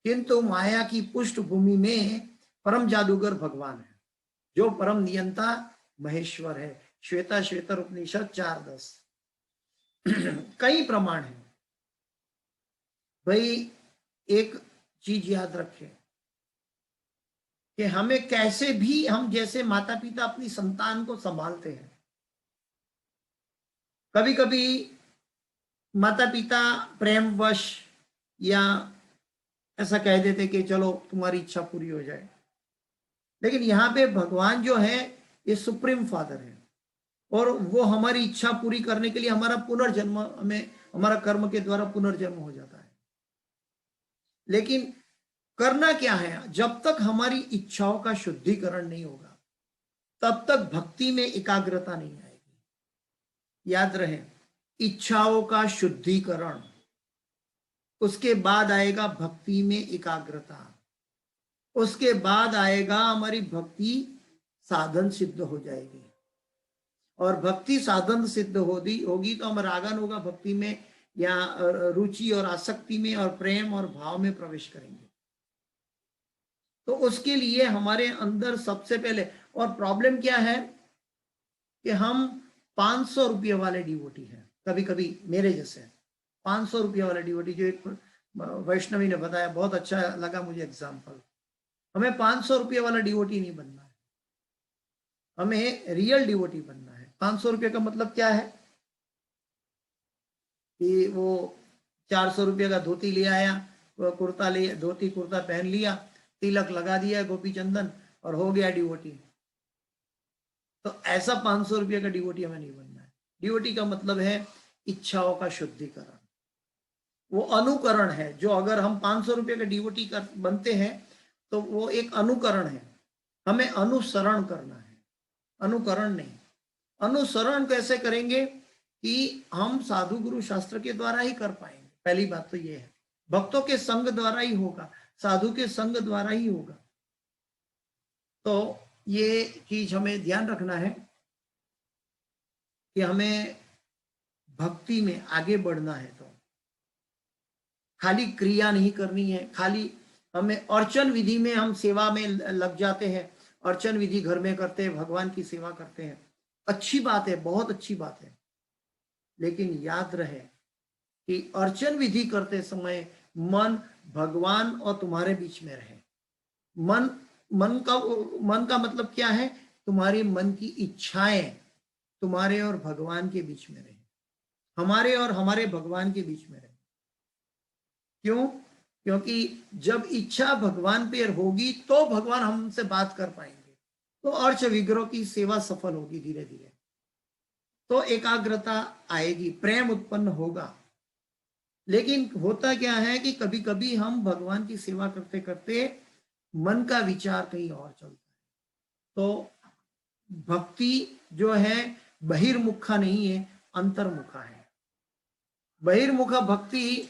किंतु माया की पृष्ठभूमि में परम जादूगर भगवान है, जो परम नियंता महेश्वर है। श्वेता श्वेतर उपनिषद 4:10। कई प्रमाण है भाई। एक चीज याद रखें कि हमें कैसे भी, हम जैसे माता पिता अपनी संतान को संभालते हैं, कभी कभी माता पिता प्रेमवश या ऐसा कह देते कि चलो तुम्हारी इच्छा पूरी हो जाए, लेकिन यहाँ पे भगवान जो है ये सुप्रीम फादर है, और वो हमारी इच्छा पूरी करने के लिए हमारा पुनर्जन्म, हमें हमारा कर्म के द्वारा पुनर्जन्म हो जाता है। लेकिन करना क्या है, जब तक हमारी इच्छाओं का शुद्धिकरण नहीं होगा तब तक भक्ति में एकाग्रता नहीं आएगी। याद रहे, इच्छाओं का शुद्धिकरण, उसके बाद आएगा भक्ति में एकाग्रता, उसके बाद आएगा हमारी भक्ति साधन सिद्ध हो जाएगी, और भक्ति साधन सिद्ध होगी तो हम रागन होगा भक्ति में, या रुचि और आसक्ति में और प्रेम और भाव में प्रवेश करेंगे। तो उसके लिए हमारे अंदर सबसे पहले, और प्रॉब्लम क्या है कि हम 500 रुपये वाले डिवोटी हैं, कभी कभी मेरे जैसे 500 रुपये वाले डिवोटी, जो एक वैष्णवी ने बताया, बहुत अच्छा लगा मुझे एग्जाम्पल। हमें 500 रुपये वाला डिवोटी नहीं बनना है, हमें रियल डिवोटी बनना है। 500 रुपये का मतलब क्या है कि वो 400 रुपये का धोती ले आया, कुर्ता ले, धोती कुर्ता पहन लिया, तिलक लगा दिया गोपी चंदन, और हो गया डिवोटी। तो ऐसा 500 रुपये का डिवोटी हमें नहीं बनना है। डिवोटी का मतलब है इच्छाओं का शुद्धिकरण, वो अनुकरण है। जो अगर हम 500 रुपये का डिवोटी कर बनते हैं तो वो एक अनुकरण है, हमें अनुसरण करना है, अनुकरण नहीं। अनुसरण कैसे करेंगे कि हम साधु गुरु शास्त्र के द्वारा ही कर पाएंगे। पहली बात तो ये है, भक्तों के संग द्वारा ही होगा, साधु के संग द्वारा ही होगा। तो ये चीज हमें ध्यान रखना है कि हमें भक्ति में आगे बढ़ना है तो खाली क्रिया नहीं करनी है, खाली हमें अर्चन विधि में हम सेवा में लग जाते हैं, अर्चन विधि घर में करते हैं, भगवान की सेवा करते हैं, अच्छी बात है, बहुत अच्छी बात है। लेकिन याद रहे कि अर्चन विधि करते समय मन भगवान और तुम्हारे बीच में रहे। मन का मतलब क्या है? तुम्हारे मन की इच्छाएं तुम्हारे और भगवान के बीच में रहे, हमारे और हमारे भगवान के बीच में रहे। क्यों? क्योंकि जब इच्छा भगवान पे होगी तो भगवान हमसे बात कर पाएंगे, तो अर्च विग्रह की सेवा सफल होगी धीरे धीरे, तो एकाग्रता आएगी, प्रेम उत्पन्न होगा। लेकिन होता क्या है कि कभी कभी हम भगवान की सेवा करते करते मन का विचार कहीं और चलता है। तो भक्ति जो है बहिर्मुखा नहीं है, अंतर्मुखा है। बहिर्मुखा भक्ति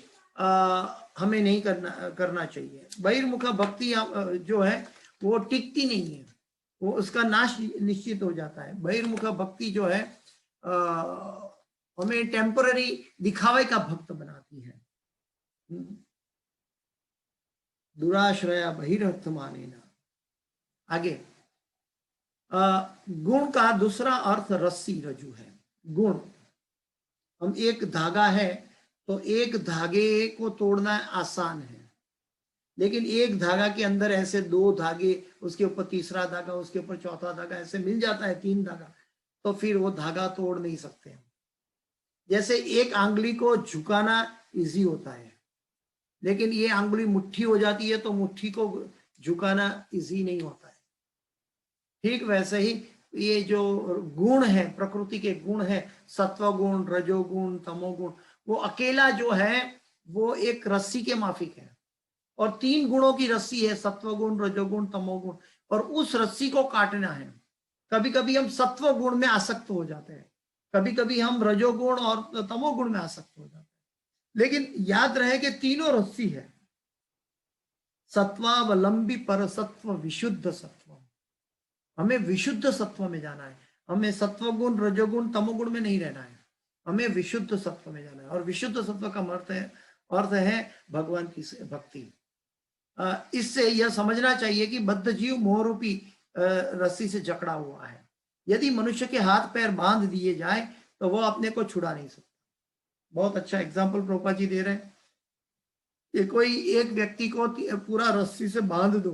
हमें नहीं करना चाहिए। बहिर्मुखा भक्ति जो है वो टिकती नहीं है, वो उसका नाश निश्चित हो जाता है। बहिर्मुखा भक्ति जो है हमें टेम्पररी दिखावे का भक्त बनाती है। दुराश्रया बहिरर्थ माने ना। आगे गुण का दूसरा अर्थ रस्सी रज्जु है। गुण, हम एक धागा है तो एक धागे को तोड़ना आसान है, लेकिन एक धागा के अंदर ऐसे दो धागे, उसके ऊपर तीसरा धागा, उसके ऊपर चौथा धागा, ऐसे मिल जाता है 3 धागा, तो फिर वो धागा तोड़ नहीं सकते। जैसे एक आंगुली को झुकाना इजी होता है, लेकिन ये आंगुली मुट्ठी हो जाती है तो मुट्ठी को झुकाना इजी नहीं होता है। ठीक वैसे ही ये जो गुण है, प्रकृति के गुण है, सत्व गुण, रजोगुण, तमोगुण, वो अकेला जो है वो एक रस्सी के माफिक है, और 3 गुणों की रस्सी है, सत्व गुण, रजोगुण, तमोगुण, और उस रस्सी को काटना है। कभी कभी हम सत्व गुण में आसक्त हो जाते हैं, कभी कभी हम रजोगुण और तमोगुण में आसक्त हो जाते हैं, लेकिन याद रहे कि तीनों रस्सी है। सत्वावलंबी पर सत्व विशुद्ध सत्व, हमें विशुद्ध सत्व में जाना है, हमें सत्व गुण, रजोगुण, तमोगुण में नहीं रहना है, हमें विशुद्ध सत्व में जाना है। और विशुद्ध सत्व का अर्थ है भगवान की भक्ति। इससे यह समझना चाहिए कि बद्ध जीव मोहरूपी रस्सी से जकड़ा हुआ है। यदि मनुष्य के हाथ पैर बांध दिए जाए तो वो अपने को छुड़ा नहीं सकता। बहुत अच्छा एग्जाम्पल प्रभुपाद जी दे रहे हैं कि कोई एक व्यक्ति को पूरा रस्सी से बांध दो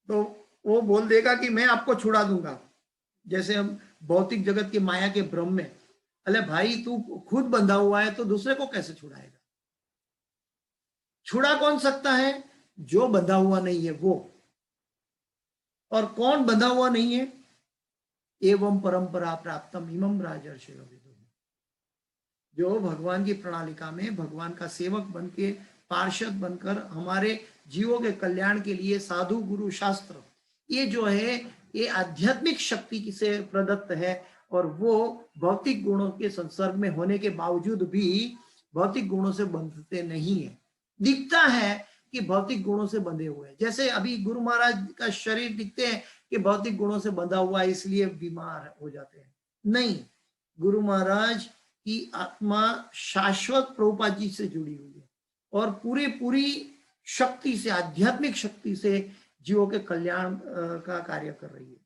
तो वो बोल देगा कि मैं आपको छुड़ा दूंगा। जैसे हम भौतिक जगत की माया के भ्रम में, अरे भाई तू खुद बंधा हुआ है तो दूसरे को कैसे छुड़ाएगा? छुड़ा कौन सकता है? जो बंधा हुआ नहीं है वो। और कौन बंधा हुआ नहीं है? एवं परंपरा प्राप्तम इमम राजर्षि विदुः, जो भगवान की प्रणालिका में भगवान का सेवक बन के, पार्षद बनकर हमारे जीवों के कल्याण के लिए साधु गुरु शास्त्र, ये जो है ये आध्यात्मिक शक्ति से प्रदत्त है, और वो भौतिक गुणों के संसर्ग में होने के बावजूद भी भौतिक गुणों से बंधते नहीं है। दिखता है कि भौतिक गुणों से बंधे हुए हैं, जैसे अभी गुरु महाराज का शरीर दिखते हैं कि भौतिक गुणों से बंधा हुआ है इसलिए बीमार हो जाते हैं। नहीं, गुरु महाराज की आत्मा शाश्वत प्रभुपाद जी से जुड़ी हुई है और पूरी शक्ति से, आध्यात्मिक शक्ति से जीवों के कल्याण का कार्य कर रही है।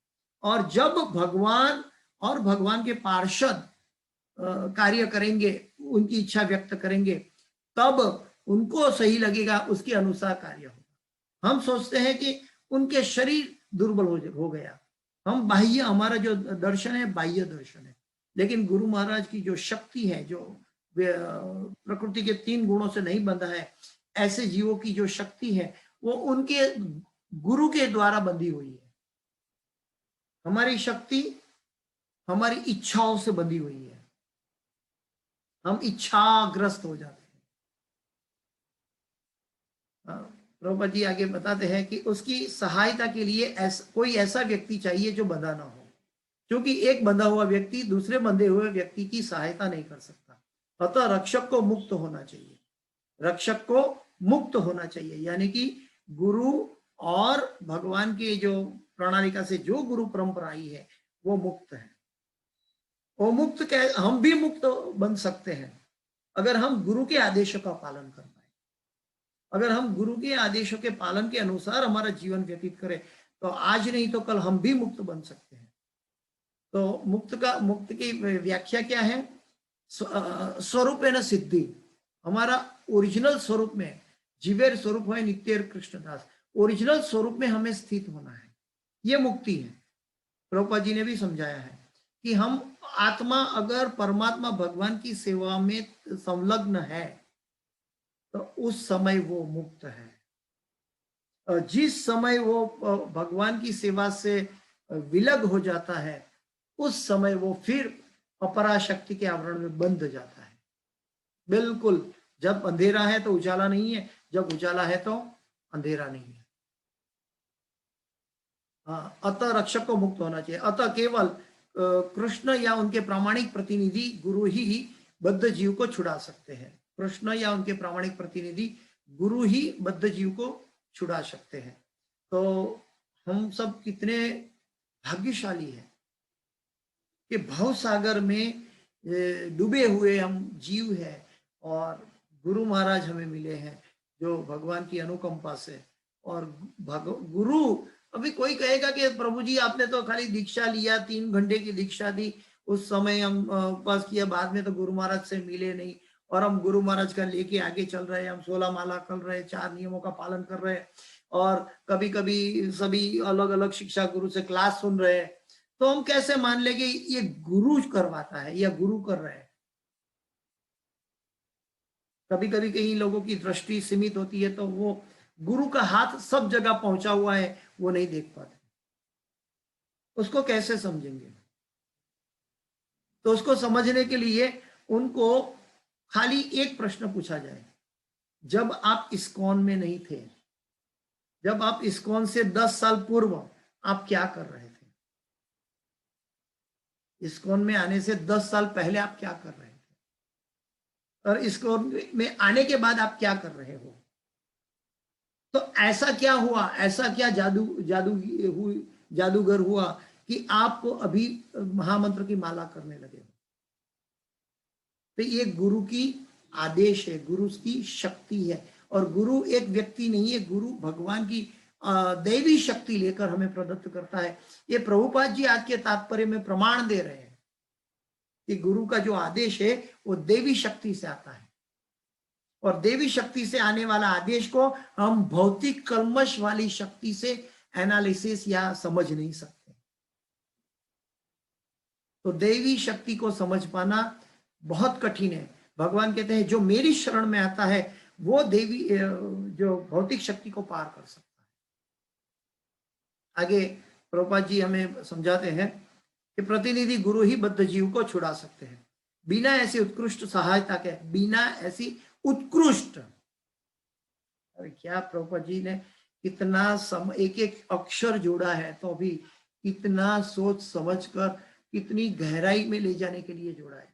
और जब भगवान और भगवान के पार्षद कार्य करेंगे, उनकी इच्छा व्यक्त करेंगे, तब उनको सही लगेगा, उसके अनुसार कार्य होगा। हम सोचते हैं कि उनके शरीर दुर्बल हो गया, हम बाह्य, हमारा जो दर्शन है बाह्य दर्शन है, लेकिन गुरु महाराज की जो शक्ति है, जो प्रकृति के 3 गुणों से नहीं बंधा है, ऐसे जीवों की जो शक्ति है वो उनके गुरु के द्वारा बंधी हुई है। हमारी शक्ति हमारी इच्छाओं से बंधी हुई है, हम इच्छाग्रस्त हो जाते हैं। प्रभुपाद जी आगे बताते हैं कि उसकी सहायता के लिए कोई ऐसा व्यक्ति चाहिए जो बंधा ना हो, क्योंकि एक बंधा हुआ व्यक्ति दूसरे बंधे हुए व्यक्ति की सहायता नहीं कर सकता। अतः रक्षक को मुक्त होना चाहिए, रक्षक को मुक्त होना चाहिए, यानी कि गुरु और भगवान के जो प्रणालिका से जो गुरु परंपरा आई है वो मुक्त है। वो मुक्त हम भी मुक्त बन सकते हैं अगर हम गुरु के आदेशों का पालन कर पाए, अगर हम गुरु के आदेशों के पालन के अनुसार हमारा जीवन व्यतीत करें तो आज नहीं तो कल हम भी मुक्त बन सकते हैं। तो मुक्त की व्याख्या क्या है? स्वरूप है ना सिद्धि, हमारा ओरिजिनल स्वरूप में, जीवेर स्वरूप है नित्य कृष्णदास, ओरिजिनल स्वरूप में हमें स्थित होना है, ये मुक्ति है। प्रभुपाद जी ने भी समझाया है कि हम आत्मा अगर परमात्मा भगवान की सेवा में संलग्न है तो उस समय वो मुक्त है, और जिस समय वो भगवान की सेवा से विलग हो जाता है उस समय वो फिर अपराशक्ति के आवरण में बंध जाता है। बिल्कुल, जब अंधेरा है तो उजाला नहीं है, जब उजाला है तो अंधेरा नहीं है। अतः रक्षक को मुक्त होना चाहिए। अतः केवल कृष्ण या उनके प्रामाणिक प्रतिनिधि गुरु ही बद्ध जीव को छुड़ा सकते हैं। कृष्ण या उनके प्रामाणिक प्रतिनिधि गुरु ही बद्ध जीव को छुड़ा सकते हैं। तो हम सब कितने भाग्यशाली हैं कि भव सागर में डूबे हुए हम जीव हैं और गुरु महाराज हमें मिले हैं जो भगवान की अनुकंपा से। और गुरु, अभी कोई कहेगा कि प्रभु जी आपने तो खाली दीक्षा लिया, 3 घंटे की दीक्षा दी, उस समय हम उपवास किया, बाद में तो गुरु महाराज से मिले नहीं, और हम गुरु महाराज का लेके आगे चल रहे हैं, हम 16 माला कर रहे हैं, 4 नियमों का पालन कर रहे हैं, और कभी कभी सभी अलग अलग शिक्षा गुरु से क्लास सुन रहे हैं, तो हम कैसे मान लेंगे ये गुरु करवाता है या गुरु कर रहे हैं? कभी कभी कई लोगों की दृष्टि सीमित होती है तो वो गुरु का हाथ सब जगह पहुंचा हुआ है वो नहीं देख पाते, उसको कैसे समझेंगे? तो उसको समझने के लिए उनको खाली एक प्रश्न पूछा जाए, जब आप इस्कॉन में नहीं थे, जब आप इस्कॉन से 10 साल पूर्व आप क्या कर रहे थे? इस्कॉन में आने से 10 साल पहले आप क्या कर रहे थे, और इस्कॉन में आने के बाद आप क्या कर रहे हो? तो ऐसा क्या हुआ, ऐसा क्या जादूगर हुआ कि आपको अभी महामंत्र की माला करने लगे हो? तो ये गुरु की आदेश है, गुरु की शक्ति है, और गुरु एक व्यक्ति नहीं है, गुरु भगवान की दैवी शक्ति लेकर हमें प्रदत्त करता है। ये प्रभुपाद जी आज के तात्पर्य में प्रमाण दे रहे हैं कि गुरु का जो आदेश है वो देवी शक्ति से आता है, और देवी शक्ति से आने वाला आदेश को हम भौतिक कल्मश वाली शक्ति से एनालिसिस या समझ नहीं सकते। तो देवी शक्ति को समझ पाना बहुत कठिन है। भगवान कहते हैं जो मेरी शरण में आता है वो देवी जो भौतिक शक्ति को पार कर सकता है। आगे प्रभुपाद जी हमें समझाते हैं कि प्रतिनिधि गुरु ही बद्ध जीव को छुड़ा सकते हैं बिना ऐसी उत्कृष्ट सहायता के, बिना ऐसी उत्कृष्ट। अरे क्या प्रभुपाद जी ने कितना एक एक अक्षर जोड़ा है, तो अभी कितना सोच समझकर कितनी गहराई में ले जाने के लिए जोड़ा है।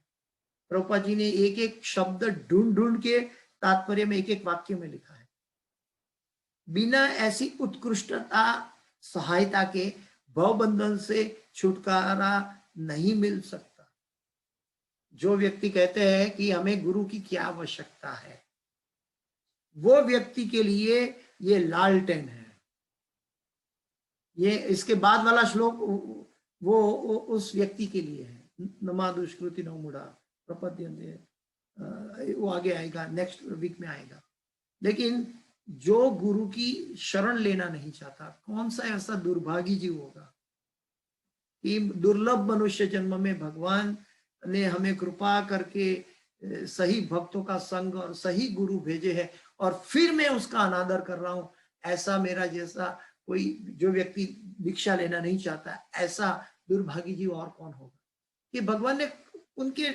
प्रभुपाद जी ने एक एक शब्द ढूंढ ढूंढ के तात्पर्य में एक एक वाक्य में लिखा है। बिना ऐसी उत्कृष्टता सहायता के भवबंधन से छुटकारा नहीं मिल सकता। जो व्यक्ति कहते हैं कि हमें गुरु की क्या आवश्यकता है, वो व्यक्ति के लिए ये लालटेन है। ये इसके बाद वाला श्लोक वो उस व्यक्ति के लिए है, नमा दुष्कृति नो मुड़ा प्रपद्यन्ते, वो आगे आएगा, नेक्स्ट वीक में आएगा। लेकिन जो गुरु की शरण लेना नहीं चाहता, कौन सा ऐसा दुर्भागी जीव होगा कि दुर्लभ मनुष्य जन्म में भगवान ने हमें कृपा करके सही भक्तों का संग और सही गुरु भेजे हैं, और फिर मैं उसका अनादर कर रहा हूं। ऐसा मेरा जैसा कोई जो व्यक्ति भिक्षा लेना नहीं चाहता, ऐसा दुर्भागी जीव और कौन होगा कि भगवान ने उनके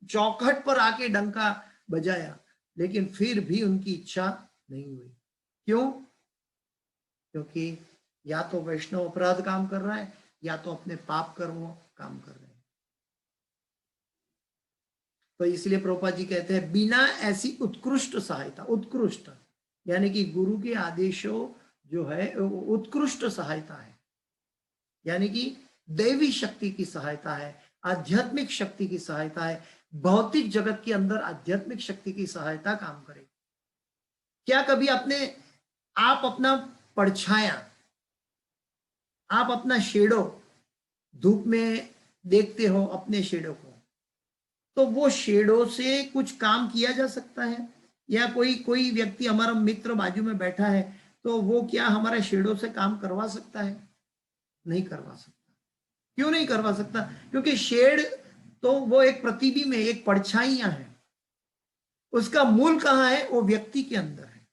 चौखट पर आके डंका बजाया, लेकिन फिर भी उनकी इच्छा नहीं हुई। क्यों? क्योंकि या तो वैष्णव अपराध काम कर रहा है या तो अपने पाप कर्मों काम कर रहे हैं। तो इसलिए प्रभुपाद जी कहते हैं बिना ऐसी उत्कृष्ट सहायता, उत्कृष्ट यानी कि गुरु के आदेशों जो है उत्कृष्ट सहायता है, यानी कि दैवी शक्ति की सहायता है, आध्यात्मिक शक्ति की सहायता है, भौतिक जगत के अंदर आध्यात्मिक शक्ति की सहायता काम करे। क्या कभी आप अपना परछाया, आप अपना शेडो धूप में देखते हो अपने शेडो को, तो वो शेडो से कुछ काम किया जा सकता है? या कोई व्यक्ति हमारा मित्र बाजू में बैठा है तो वो क्या हमारे शेडो से काम करवा सकता है? नहीं करवा सकता। क्यों नहीं करवा सकता? क्योंकि शेड तो वो एक प्रतिबिंब है, एक परछाइयां है, उसका मूल कहाँ है? वो व्यक्ति के अंदर है।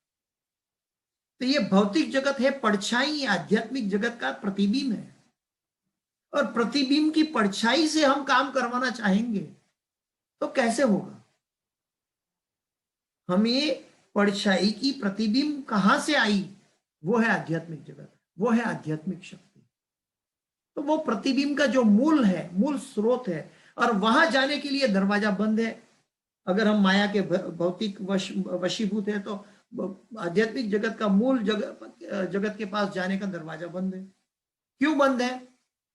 तो ये भौतिक जगत है परछाई, आध्यात्मिक जगत का प्रतिबिंब है, और प्रतिबिंब की परछाई से हम काम करवाना चाहेंगे तो कैसे होगा? हमें परछाई की प्रतिबिंब कहां से आई? वो है आध्यात्मिक जगत, वो है आध्यात्मिक शक्ति। तो वो प्रतिबिंब का जो मूल है, मूल स्रोत है, और वहां जाने के लिए दरवाजा बंद है। अगर हम माया के भौतिक वशीभूत है तो आध्यात्मिक जगत का मूल जगत के पास जाने का दरवाजा बंद है। क्यों बंद है?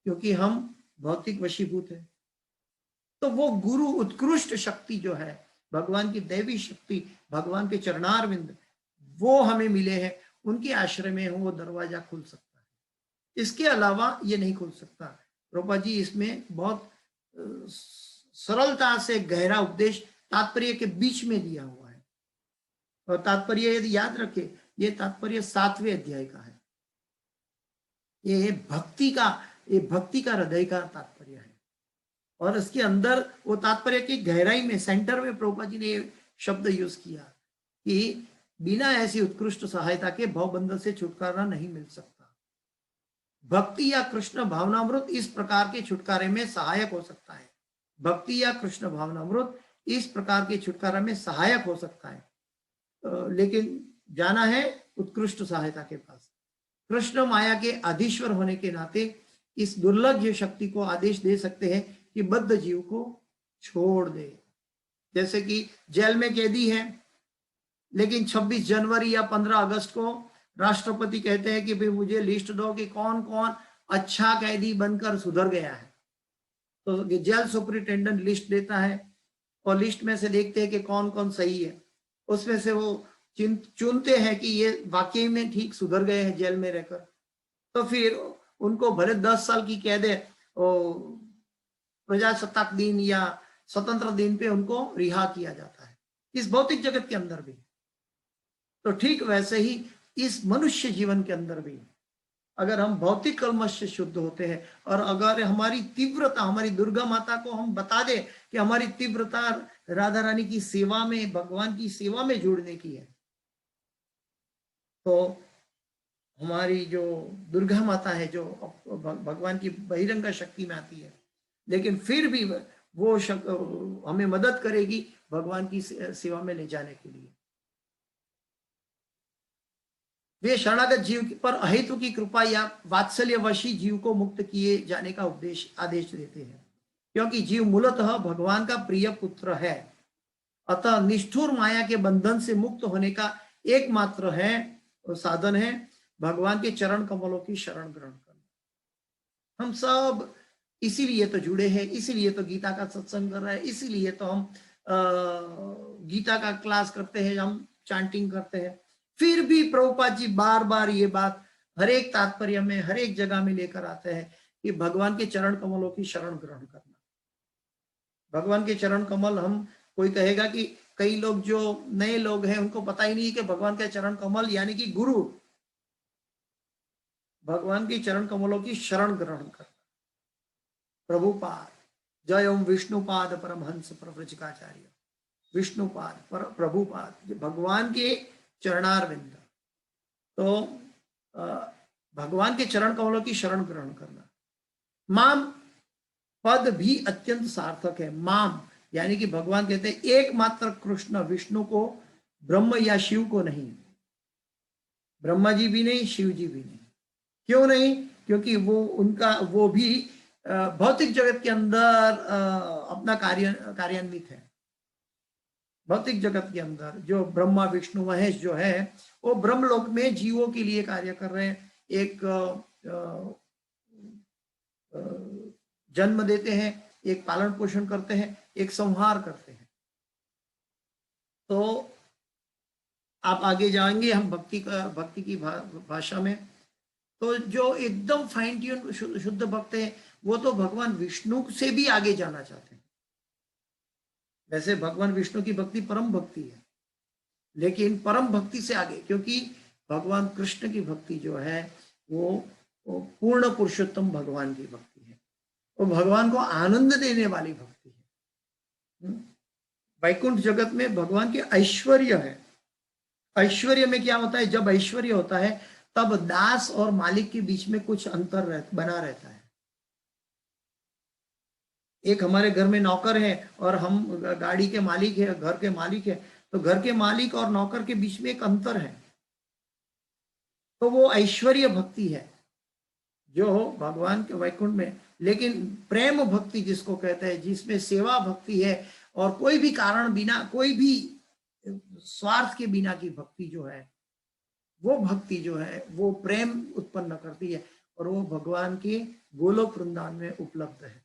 क्योंकि हम भौतिक वशीभूत है। तो वो गुरु उत्कृष्ट शक्ति जो है, भगवान की दैवी शक्ति, भगवान के चरणारविंद, वो हमें मिले हैं, उनके आश्रय में हो वो दरवाजा खुल सकता है। इसके अलावा ये नहीं खुल सकता। प्रभुपाद जी इसमें बहुत सरलता से गहरा उपदेश तात्पर्य के बीच में दिया हुआ है, और तात्पर्य यदि याद रखे, ये तात्पर्य 7वें अध्याय का है। ये भक्ति का हृदय का तात्पर्य है, और इसके अंदर वो तात्पर्य की गहराई में, सेंटर में प्रभुपाद जी ने ये शब्द यूज किया कि बिना ऐसी उत्कृष्ट सहायता के भवबंधन से छुटकारा नहीं मिल सकता। भक्ति या कृष्ण भावनामृत इस प्रकार के छुटकारे में सहायक हो सकता है। भक्ति या कृष्ण भावनामृत इस प्रकार के छुटकारा में सहायक हो सकता है, लेकिन जाना है उत्कृष्ट सहायता के पास। कृष्ण माया के अधीश्वर होने के नाते इस दुर्लभ शक्ति को आदेश दे सकते हैं कि बद्ध जीव को छोड़ दे। जैसे कि जेल में कैदी है, लेकिन 26 जनवरी या 15 अगस्त को राष्ट्रपति कहते हैं कि भाई मुझे लिस्ट दो कि कौन कौन अच्छा कैदी बनकर सुधर गया है। तो जेल सुपरिटेंडेंट लिस्ट देता है, और लिस्ट में से देखते हैं कि कौन कौन सही है। उसमें से वो चुनते हैं कि ये वाकई में ठीक सुधर गए हैं जेल में रहकर, तो फिर उनको भले 10 साल की कैद है, प्रजासत्ताक दिन या स्वतंत्र दिन पे उनको रिहा किया जाता है, इस भौतिक जगत के अंदर भी। तो ठीक वैसे ही इस मनुष्य जीवन के अंदर भी अगर हम भौतिक कलमश से शुद्ध होते हैं, और अगर हमारी तीव्रता, हमारी दुर्गा माता को हम बता दें कि हमारी तीव्रता राधा रानी की सेवा में, भगवान की सेवा में जुड़ने की है, तो हमारी जो दुर्गा माता है, जो भगवान की बहिरंगा शक्ति में आती है, लेकिन फिर भी वो हमें मदद करेगी भगवान की सेवा में ले जाने के लिए। वे शरणागत जीव पर अहेतु की कृपा या वात्सल्यवशी जीव को मुक्त किए जाने का आदेश देते हैं, क्योंकि जीव मूलतः भगवान का प्रिय पुत्र है। अतः निष्ठुर माया के बंधन से मुक्त होने का एकमात्र साधन है भगवान के चरण कमलों की शरण ग्रहण करना। हम सब इसीलिए तो जुड़े हैं, इसीलिए तो गीता का सत्संग कर रहे हैं, इसीलिए तो हम गीता का क्लास करते हैं, हम चांटिंग करते हैं। फिर भी प्रभुपाद जी बार बार ये बात हर एक तात्पर्य में, हर एक जगह में लेकर आते हैं कि भगवान के चरण कमलों की शरण ग्रहण करना। भगवान के चरण कमल, हम कोई कहेगा कि कई लोग जो नए लोग हैं उनको पता ही नहीं कि भगवान के चरण कमल यानी कि गुरु, भगवान के चरण कमलों की शरण ग्रहण करना। प्रभुपाद, जय ओम विष्णुपाद परमहंस प्रव्रजकाचार्य, विष्णुपाद प्रभुपाद, भगवान के चरणारविंद। तो भगवान के चरण कमलों की शरण ग्रहण करना। माम पद भी अत्यंत सार्थक है। माम यानी कि भगवान कहते हैं एकमात्र कृष्ण विष्णु को, ब्रह्म या शिव को नहीं। ब्रह्मा जी भी नहीं, शिव जी भी नहीं। क्यों नहीं? क्योंकि वो भी भौतिक जगत के अंदर अपना कार्यान्वित है। भौतिक जगत के अंदर जो ब्रह्मा विष्णु महेश जो है वो ब्रह्मलोक में जीवों के लिए कार्य कर रहे हैं। एक जन्म देते हैं, एक पालन पोषण करते हैं, एक संहार करते हैं। तो आप आगे जाएंगे हम भक्ति की भाषा में, तो जो एकदम फाइन ट्यून शुद्ध भक्त है वो तो भगवान विष्णु से भी आगे जाना चाहते हैं। वैसे भगवान विष्णु की भक्ति परम भक्ति है, लेकिन परम भक्ति से आगे, क्योंकि भगवान कृष्ण की भक्ति जो है वो पूर्ण पुरुषोत्तम भगवान की भक्ति है, वो भगवान को आनंद देने वाली भक्ति है। वैकुंठ जगत में भगवान के ऐश्वर्य है। ऐश्वर्य में क्या होता है? जब ऐश्वर्य होता है तब दास और मालिक के बीच में कुछ अंतर बना रहता है। एक हमारे घर में नौकर है और हम गाड़ी के मालिक है, घर के मालिक है, तो घर के मालिक और नौकर के बीच में एक अंतर है। तो वो ऐश्वर्य भक्ति है जो भगवान के वैकुंठ में। लेकिन प्रेम भक्ति जिसको कहते हैं, जिसमें सेवा भक्ति है और कोई भी कारण बिना, कोई भी स्वार्थ के बिना की भक्ति जो है, वो भक्ति जो है वो प्रेम उत्पन्न करती है और वो भगवान के गोलोक वृंदावन में उपलब्ध है।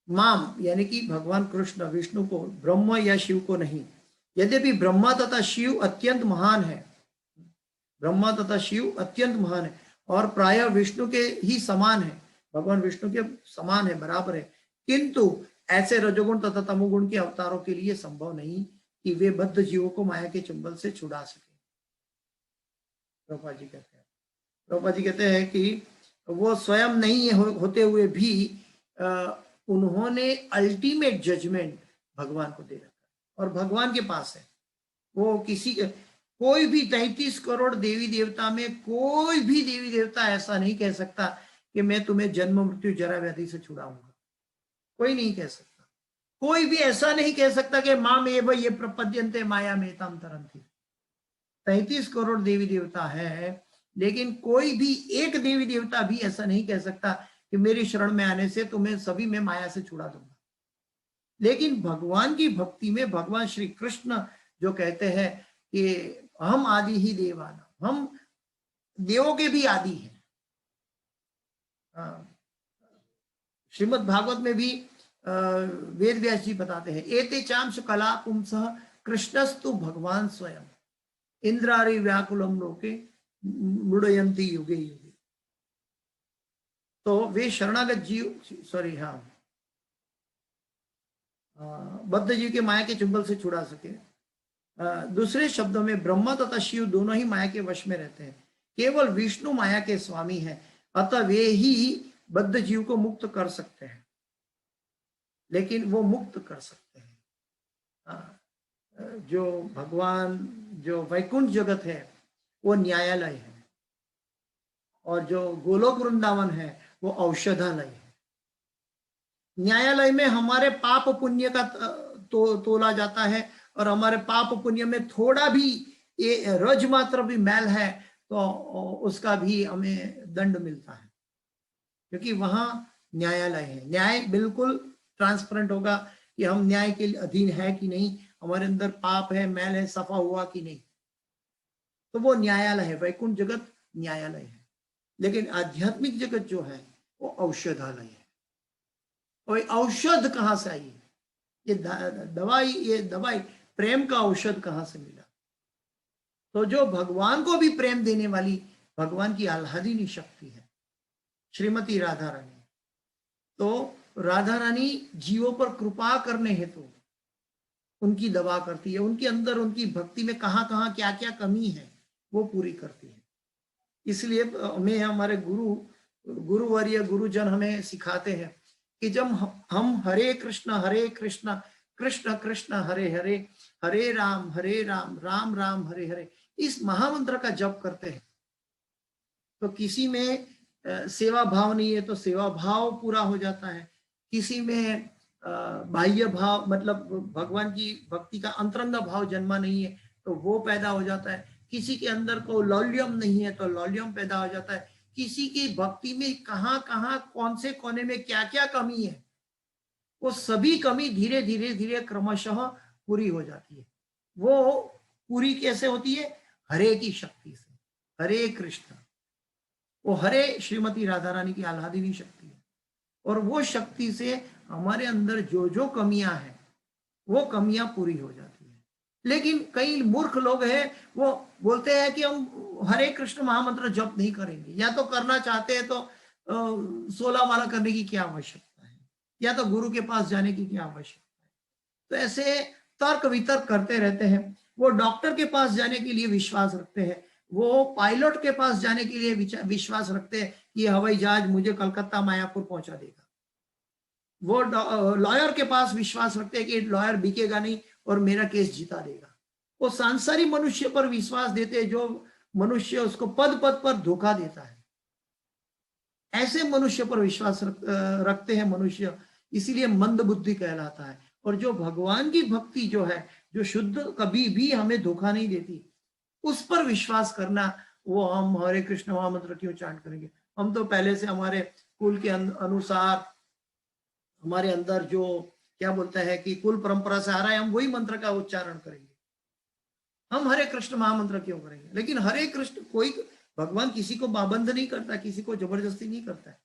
माम यानी कि भगवान कृष्ण विष्णु को, ब्रह्मा या शिव को नहीं। यद्यपि ब्रह्मा तथा शिव अत्यंत महान है, ब्रह्मा तथा शिव अत्यंत महान है और प्राय विष्णु के ही समान है, भगवान विष्णु के समान है, बराबर है, किंतु ऐसे रजोगुण तथा तमोगुण के अवतारों के लिए संभव नहीं कि वे बद्ध जीवों को माया के चुंबल से छुड़ा सके। प्रभुपाद जी कहते हैं कि वो स्वयं नहीं होते हुए भी उन्होंने अल्टीमेट जजमेंट भगवान को दे रखा और भगवान के पास है। वो कोई भी 33 करोड़ देवी देवता में कोई भी देवी देवता ऐसा नहीं कह सकता कि मैं तुम्हें जन्म मृत्यु जरा व्याधि से छुड़ाऊंगा। कोई नहीं कह सकता। कोई भी ऐसा नहीं कह सकता कि माम एव ये प्रपद्यन्ते माया मेताम तरन्ति। 33 करोड़ देवी देवता है, लेकिन कोई भी एक देवी देवता भी ऐसा नहीं कह सकता कि मेरी शरण में आने से तुम्हें सभी में माया से छुड़ा दूंगा। लेकिन भगवान की भक्ति में भगवान श्री कृष्ण जो कहते हैं कि हम आदि ही देवाना, हम देवों के भी आदि हैं। श्रीमद् भागवत में भी वेद व्यास जी बताते हैं, एते चांश कला पुंसः कृष्णस्तु भगवान स्वयं इंद्रारि व्याकुलम लोके मुड़यंती युगे युगे। तो वे शरणागत जीव, सॉरी बद्ध जीव के माया के चुंबल से छुड़ा सके। दूसरे शब्दों में ब्रह्मा तथा शिव दोनों ही माया के वश में रहते हैं, केवल विष्णु माया के स्वामी हैं, अतः वे ही बद्ध जीव को मुक्त कर सकते हैं। लेकिन वो मुक्त कर सकते हैं। जो भगवान, जो वैकुंठ जगत है वो न्यायालय है और जो गोलोक वृंदावन है वो औषधालय है। न्यायालय में हमारे पाप पुण्य का तोला जाता है और हमारे पाप पुण्य में थोड़ा भी ये रज मात्र भी मैल है तो उसका भी हमें दंड मिलता है, क्योंकि वहां न्यायालय है। न्याय बिल्कुल ट्रांसपेरेंट होगा कि हम न्याय के अधीन है कि नहीं, हमारे अंदर पाप है, मैल है, सफा हुआ कि नहीं। तो वो न्यायालय है, वैकुंठ जगत न्यायालय है। लेकिन आध्यात्मिक जगत जो है वो औषधालय है। और औषध कहाँ से आई? ये दवाई प्रेम का औषध कहाँ से मिला? तो जो भगवान को भी प्रेम देने वाली भगवान की आह्लादिनी शक्ति है श्रीमती राधा रानी। तो राधा रानी जीवों पर कृपा करने हेतु उनकी दवा करती है, उनके अंदर उनकी भक्ति में कहाँ कहाँ क्या क्या कमी है वो पूरी करती है। इसलिए हमें हमारे गुरुवर्य गुरुजन हमें सिखाते हैं कि जब हम हरे कृष्ण कृष्ण कृष्ण हरे हरे, हरे राम राम राम हरे हरे इस महामंत्र का जप करते हैं तो किसी में सेवा भाव नहीं है तो सेवा भाव पूरा हो जाता है, किसी में बाह्य भाव मतलब भगवान की भक्ति का अंतरंग भाव जन्मा नहीं है तो वो पैदा हो जाता है, किसी के अंदर को लौल्यम नहीं है तो लौल्यम पैदा हो जाता है, किसी की भक्ति में कहाँ कहाँ कौन से कोने में क्या क्या कमी है वो सभी कमी धीरे धीरे धीरे क्रमशः पूरी हो जाती है। वो पूरी कैसे होती है? हरे की शक्ति से। हरे कृष्ण, वो हरे श्रीमती राधा रानी की आह्लादिनी शक्ति है और वो शक्ति से हमारे अंदर जो जो कमियां हैं वो कमियां पूरी हो जाती है। लेकिन कई मूर्ख लोग हैं वो बोलते हैं कि हम हरे कृष्ण महामंत्र जप नहीं करेंगे, या तो करना चाहते हैं तो 16 माला करने की क्या आवश्यकता है, या तो गुरु के पास जाने की क्या आवश्यकता है। तो ऐसे तर्क वितर्क करते रहते हैं। वो डॉक्टर के पास जाने के लिए विश्वास रखते हैं, वो पायलट के पास जाने के लिए विश्वास रखते हैं कि हवाई जहाज मुझे कलकत्ता मायापुर पहुंचा देगा, वो लॉयर के पास विश्वास रखते हैं कि लॉयर बिकेगा नहीं और मेरा केस जीता देगा। वो सांसारिक मनुष्य पर विश्वास देते हैं जो मनुष्य उसको पद पद पर धोखा देता है। ऐसे मनुष्य पर विश्वास रखते हैं मनुष्य, इसीलिए मंद बुद्धि कहलाता है। और जो भगवान की भक्ति जो है, जो शुद्ध कभी भी हमें धोखा नहीं देती, उस पर विश्वास करना, वो हम हरे कृष्ण महामंत्र क्यों चांट करेंगे? हम तो पहले से हमारे कुल के अनुसार हमारे अंदर जो क्या बोलता है कि कुल परंपरा से आ रहा है, हम वही मंत्र का उच्चारण करेंगे। हम हरे कृष्ण महामंत्र क्यों करेंगे? लेकिन हरे कृष्ण कोई, भगवान किसी को पाबंद नहीं करता, किसी को जबरदस्ती नहीं करता है।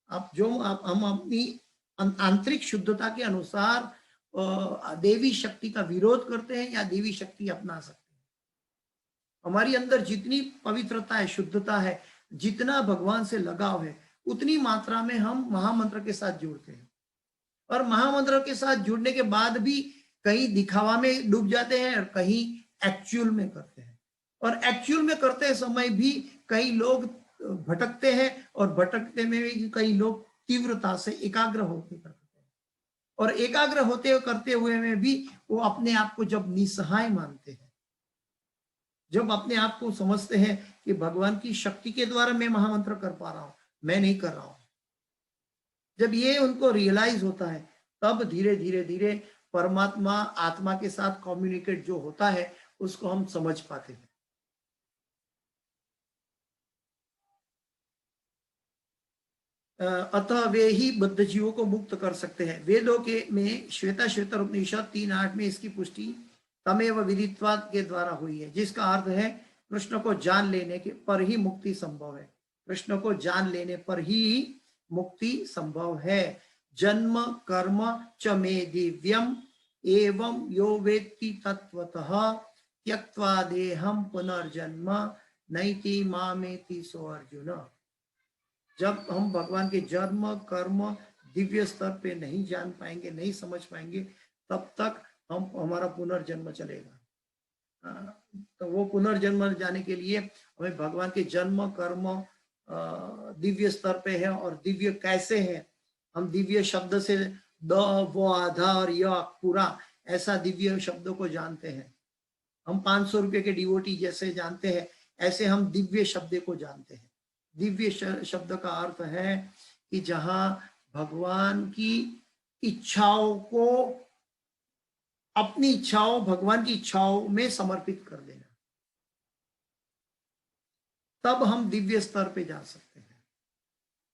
हम अपनी आंतरिक शुद्धता के अनुसार देवी शक्ति का विरोध करते हैं या देवी शक्ति अपना सकते हैं। हमारी अंदर जितनी पवित्रता है, शुद्धता है, जितना भगवान से लगाव है, उतनी मात्रा में हम महामंत्र के साथ जुड़ते हैं। और महामंत्र के साथ जुड़ने के बाद भी कहीं दिखावा में डूब जाते हैं और कहीं एक्चुअल में करते हैं। और एक्चुअल में करते समय भी कई लोग भटकते हैं और भटकते में भी कई लोग तीव्रता से एकाग्र होकर करते हैं। और एकाग्र होते करते हुए में भी वो अपने आप को जब निसहाय मानते हैं, जब अपने आप को समझते हैं कि भगवान की शक्ति के द्वारा मैं महामंत्र कर पा रहा हूं, मैं नहीं कर रहा हूं, जब ये उनको रियलाइज होता है, तब धीरे धीरे धीरे परमात्मा आत्मा के साथ कम्युनिकेट जो होता है उसको हम समझ पाते हैं। अतः वे ही बद्ध जीवों को मुक्त कर सकते हैं। वेदों के में श्वेता श्वेतर उपनिषद 3:8 में इसकी पुष्टि तमेव विदित्वात् के द्वारा हुई है, जिसका अर्थ है कृष्ण को जान लेने के पर ही मुक्ति संभव है। कृष्ण को जान लेने पर ही मुक्ति संभव है। जन्म कर्म च मे दिव्यम एवं यो वेत्ति तत्वतः त्यक्त्वा देहम पुनर्जन्म नैति मामेति सो अर्जुन। जब हम भगवान के जन्म कर्म दिव्य स्तर पे नहीं जान पाएंगे, नहीं समझ पाएंगे, तब तक हमारा पुनर्जन्म चलेगा। तो वो पुनर्जन्म जाने के लिए हमें भगवान के जन्म कर्म दिव्य स्तर पे है। और दिव्य कैसे है? हम दिव्य शब्द से द, वो, आधा और य पूरा, ऐसा दिव्य शब्दों को जानते हैं। हम 500 रुपए के डिवोटी जैसे जानते हैं, ऐसे हम दिव्य शब्द को जानते हैं। दिव्य शब्द का अर्थ है कि जहां भगवान की इच्छाओं को, अपनी इच्छाओं भगवान की इच्छाओं में समर्पित कर देना, तब हम दिव्य स्तर पे जा सकते हैं।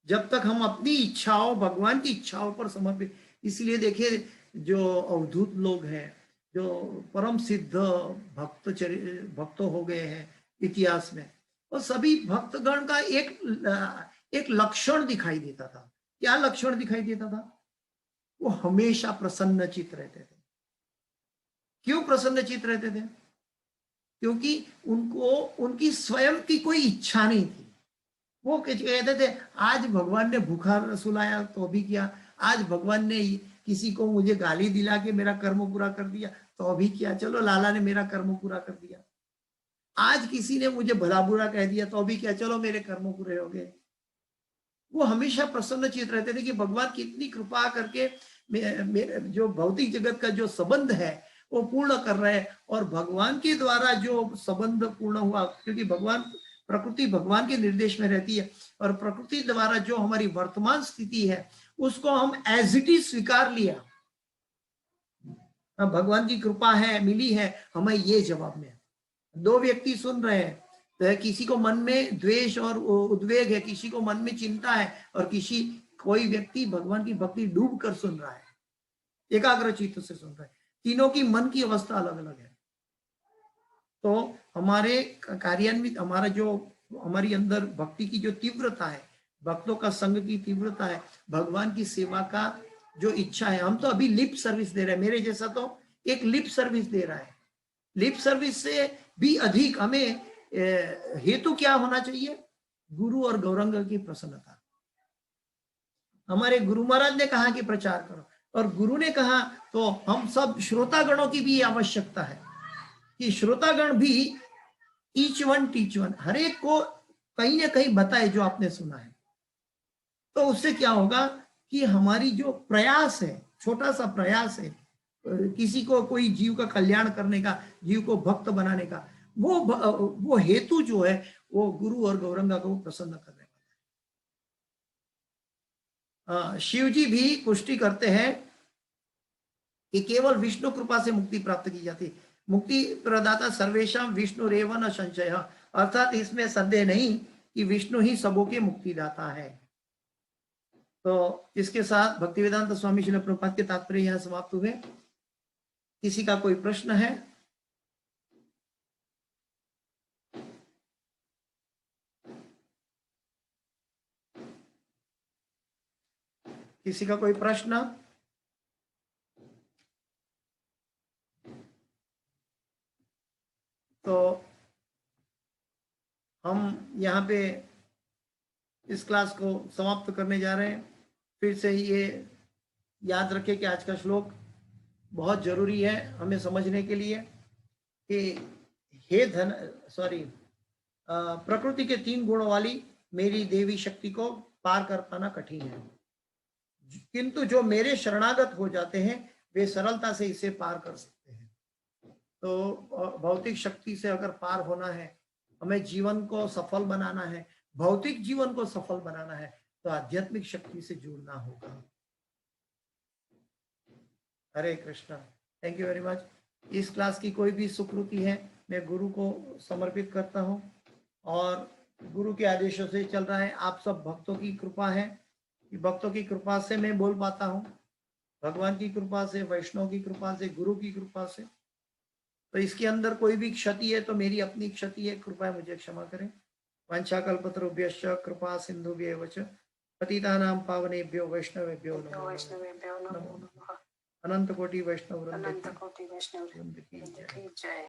जब तक हम अपनी इच्छाओं भगवान की इच्छाओं पर समर्पित, इसलिए देखिए जो अवधूत लोग हैं, जो परम सिद्ध भक्त हो गए हैं इतिहास में, और सभी भक्तगण का एक लक्षण दिखाई देता था। क्या लक्षण दिखाई देता था? वो हमेशा प्रसन्नचित रहते थे। क्यों प्रसन्नचित रहते थे? क्योंकि उनको उनकी स्वयं की कोई इच्छा नहीं थी। वो कहते थे आज भगवान ने भूखा सुलाया तो भी किया, आज भगवान ने किसी को मुझे गाली दिला के मेरा कर्म पूरा कर दिया तो भी किया, चलो लाला ने मेरा कर्म पूरा कर दिया। आज किसी ने मुझे भला बुरा कह दिया तो भी क्या, चलो मेरे कर्म पूरे हो गए। वो हमेशा प्रसन्नचित रहते थे कि भगवान कितनी कृपा करके मेरे जो भौतिक जगत का जो संबंध है वो पूर्ण कर रहे हैं। और भगवान के द्वारा जो संबंध पूर्ण हुआ, क्योंकि भगवान प्रकृति भगवान के निर्देश में रहती है, और प्रकृति द्वारा जो हमारी वर्तमान स्थिति है उसको हम एज इट इज स्वीकार लिया। भगवान की कृपा है, मिली है, हमें ये जवाब में। दो व्यक्ति सुन रहे हैं, तो किसी को मन में द्वेष और उद्वेग है, किसी को मन में चिंता है, और कोई व्यक्ति भगवान की भक्ति डूब कर सुन रहा है, एकाग्र चित्त से सुन रहा है। तीनों की मन की अवस्था अलग अलग है। तो हमारे कार्यान्वित, हमारी अंदर भक्ति की जो तीव्रता है, भक्तों का संग की तीव्रता है, भगवान की सेवा का जो इच्छा है, हम तो अभी लिप सर्विस दे रहे हैं। मेरे जैसा तो एक लिप सर्विस दे रहा है। लिप सर्विस से भी अधिक हमें हेतु क्या होना चाहिए? गुरु और गौरंग की प्रसन्नता। हमारे गुरु महाराज ने कहा कि प्रचार करो, और गुरु ने कहा तो हम सब श्रोतागणों की भी आवश्यकता है कि श्रोतागण भी ईच वन टीच वन, हर एक को कहीं ना कहीं बताए जो आपने सुना है। तो उससे क्या होगा कि हमारी जो प्रयास है, छोटा सा प्रयास है, किसी को कोई जीव का कल्याण करने का, जीव को भक्त बनाने का, वो हेतु जो है वो गुरु और गौरंगा को प्रसन्न करने वाला। शिव जी भी पुष्टि करते हैं कि केवल विष्णु कृपा से मुक्ति प्राप्त की जाती है। मुक्ति प्रदाता सर्वेशम विष्णु रेव न संशय, अर्थात इसमें संदेह नहीं कि विष्णु ही सबों के मुक्तिदाता है। तो इसके साथ भक्तिवेदांत स्वामी श्रील प्रभुपाद के तात्पर्य यहाँ समाप्त हुए। किसी का कोई प्रश्न है? किसी का कोई प्रश्न? तो हम यहाँ पे इस क्लास को समाप्त करने जा रहे हैं। फिर से ये याद रखें कि आज का श्लोक बहुत जरूरी है हमें समझने के लिए कि प्रकृति के 3 गुणों वाली मेरी देवी शक्ति को पार कर पाना कठिन है, किंतु जो मेरे शरणागत हो जाते हैं वे सरलता से इसे पार कर सकते हैं। तो भौतिक शक्ति से अगर पार होना है, हमें जीवन को सफल बनाना है, भौतिक जीवन को सफल बनाना है, तो आध्यात्मिक शक्ति से जुड़ना होगा। Hare Krishna. Thank you very much. इस क्लास की कोई भी सुकृति है मैं गुरु को समर्पित करता हूँ, और गुरु के आदेशों से चल रहा है। आप सब भक्तों की कृपा है, भक्तों की कृपा से मैं बोल पाता हूँ, भगवान की कृपा से, वैष्णव की कृपा से, गुरु की कृपा से। तो इसके अंदर कोई भी क्षति है तो मेरी अपनी क्षति है, कृपया मुझे क्षमा करें। वाञ्छाकल्पतरुभ्यश्च कृपा सिन्धुभ्येव च पतितानां पावनेभ्यो वैष्णवेभ्यो नमो नमः। अनंत कोटि वैष्णव वृंद की जय।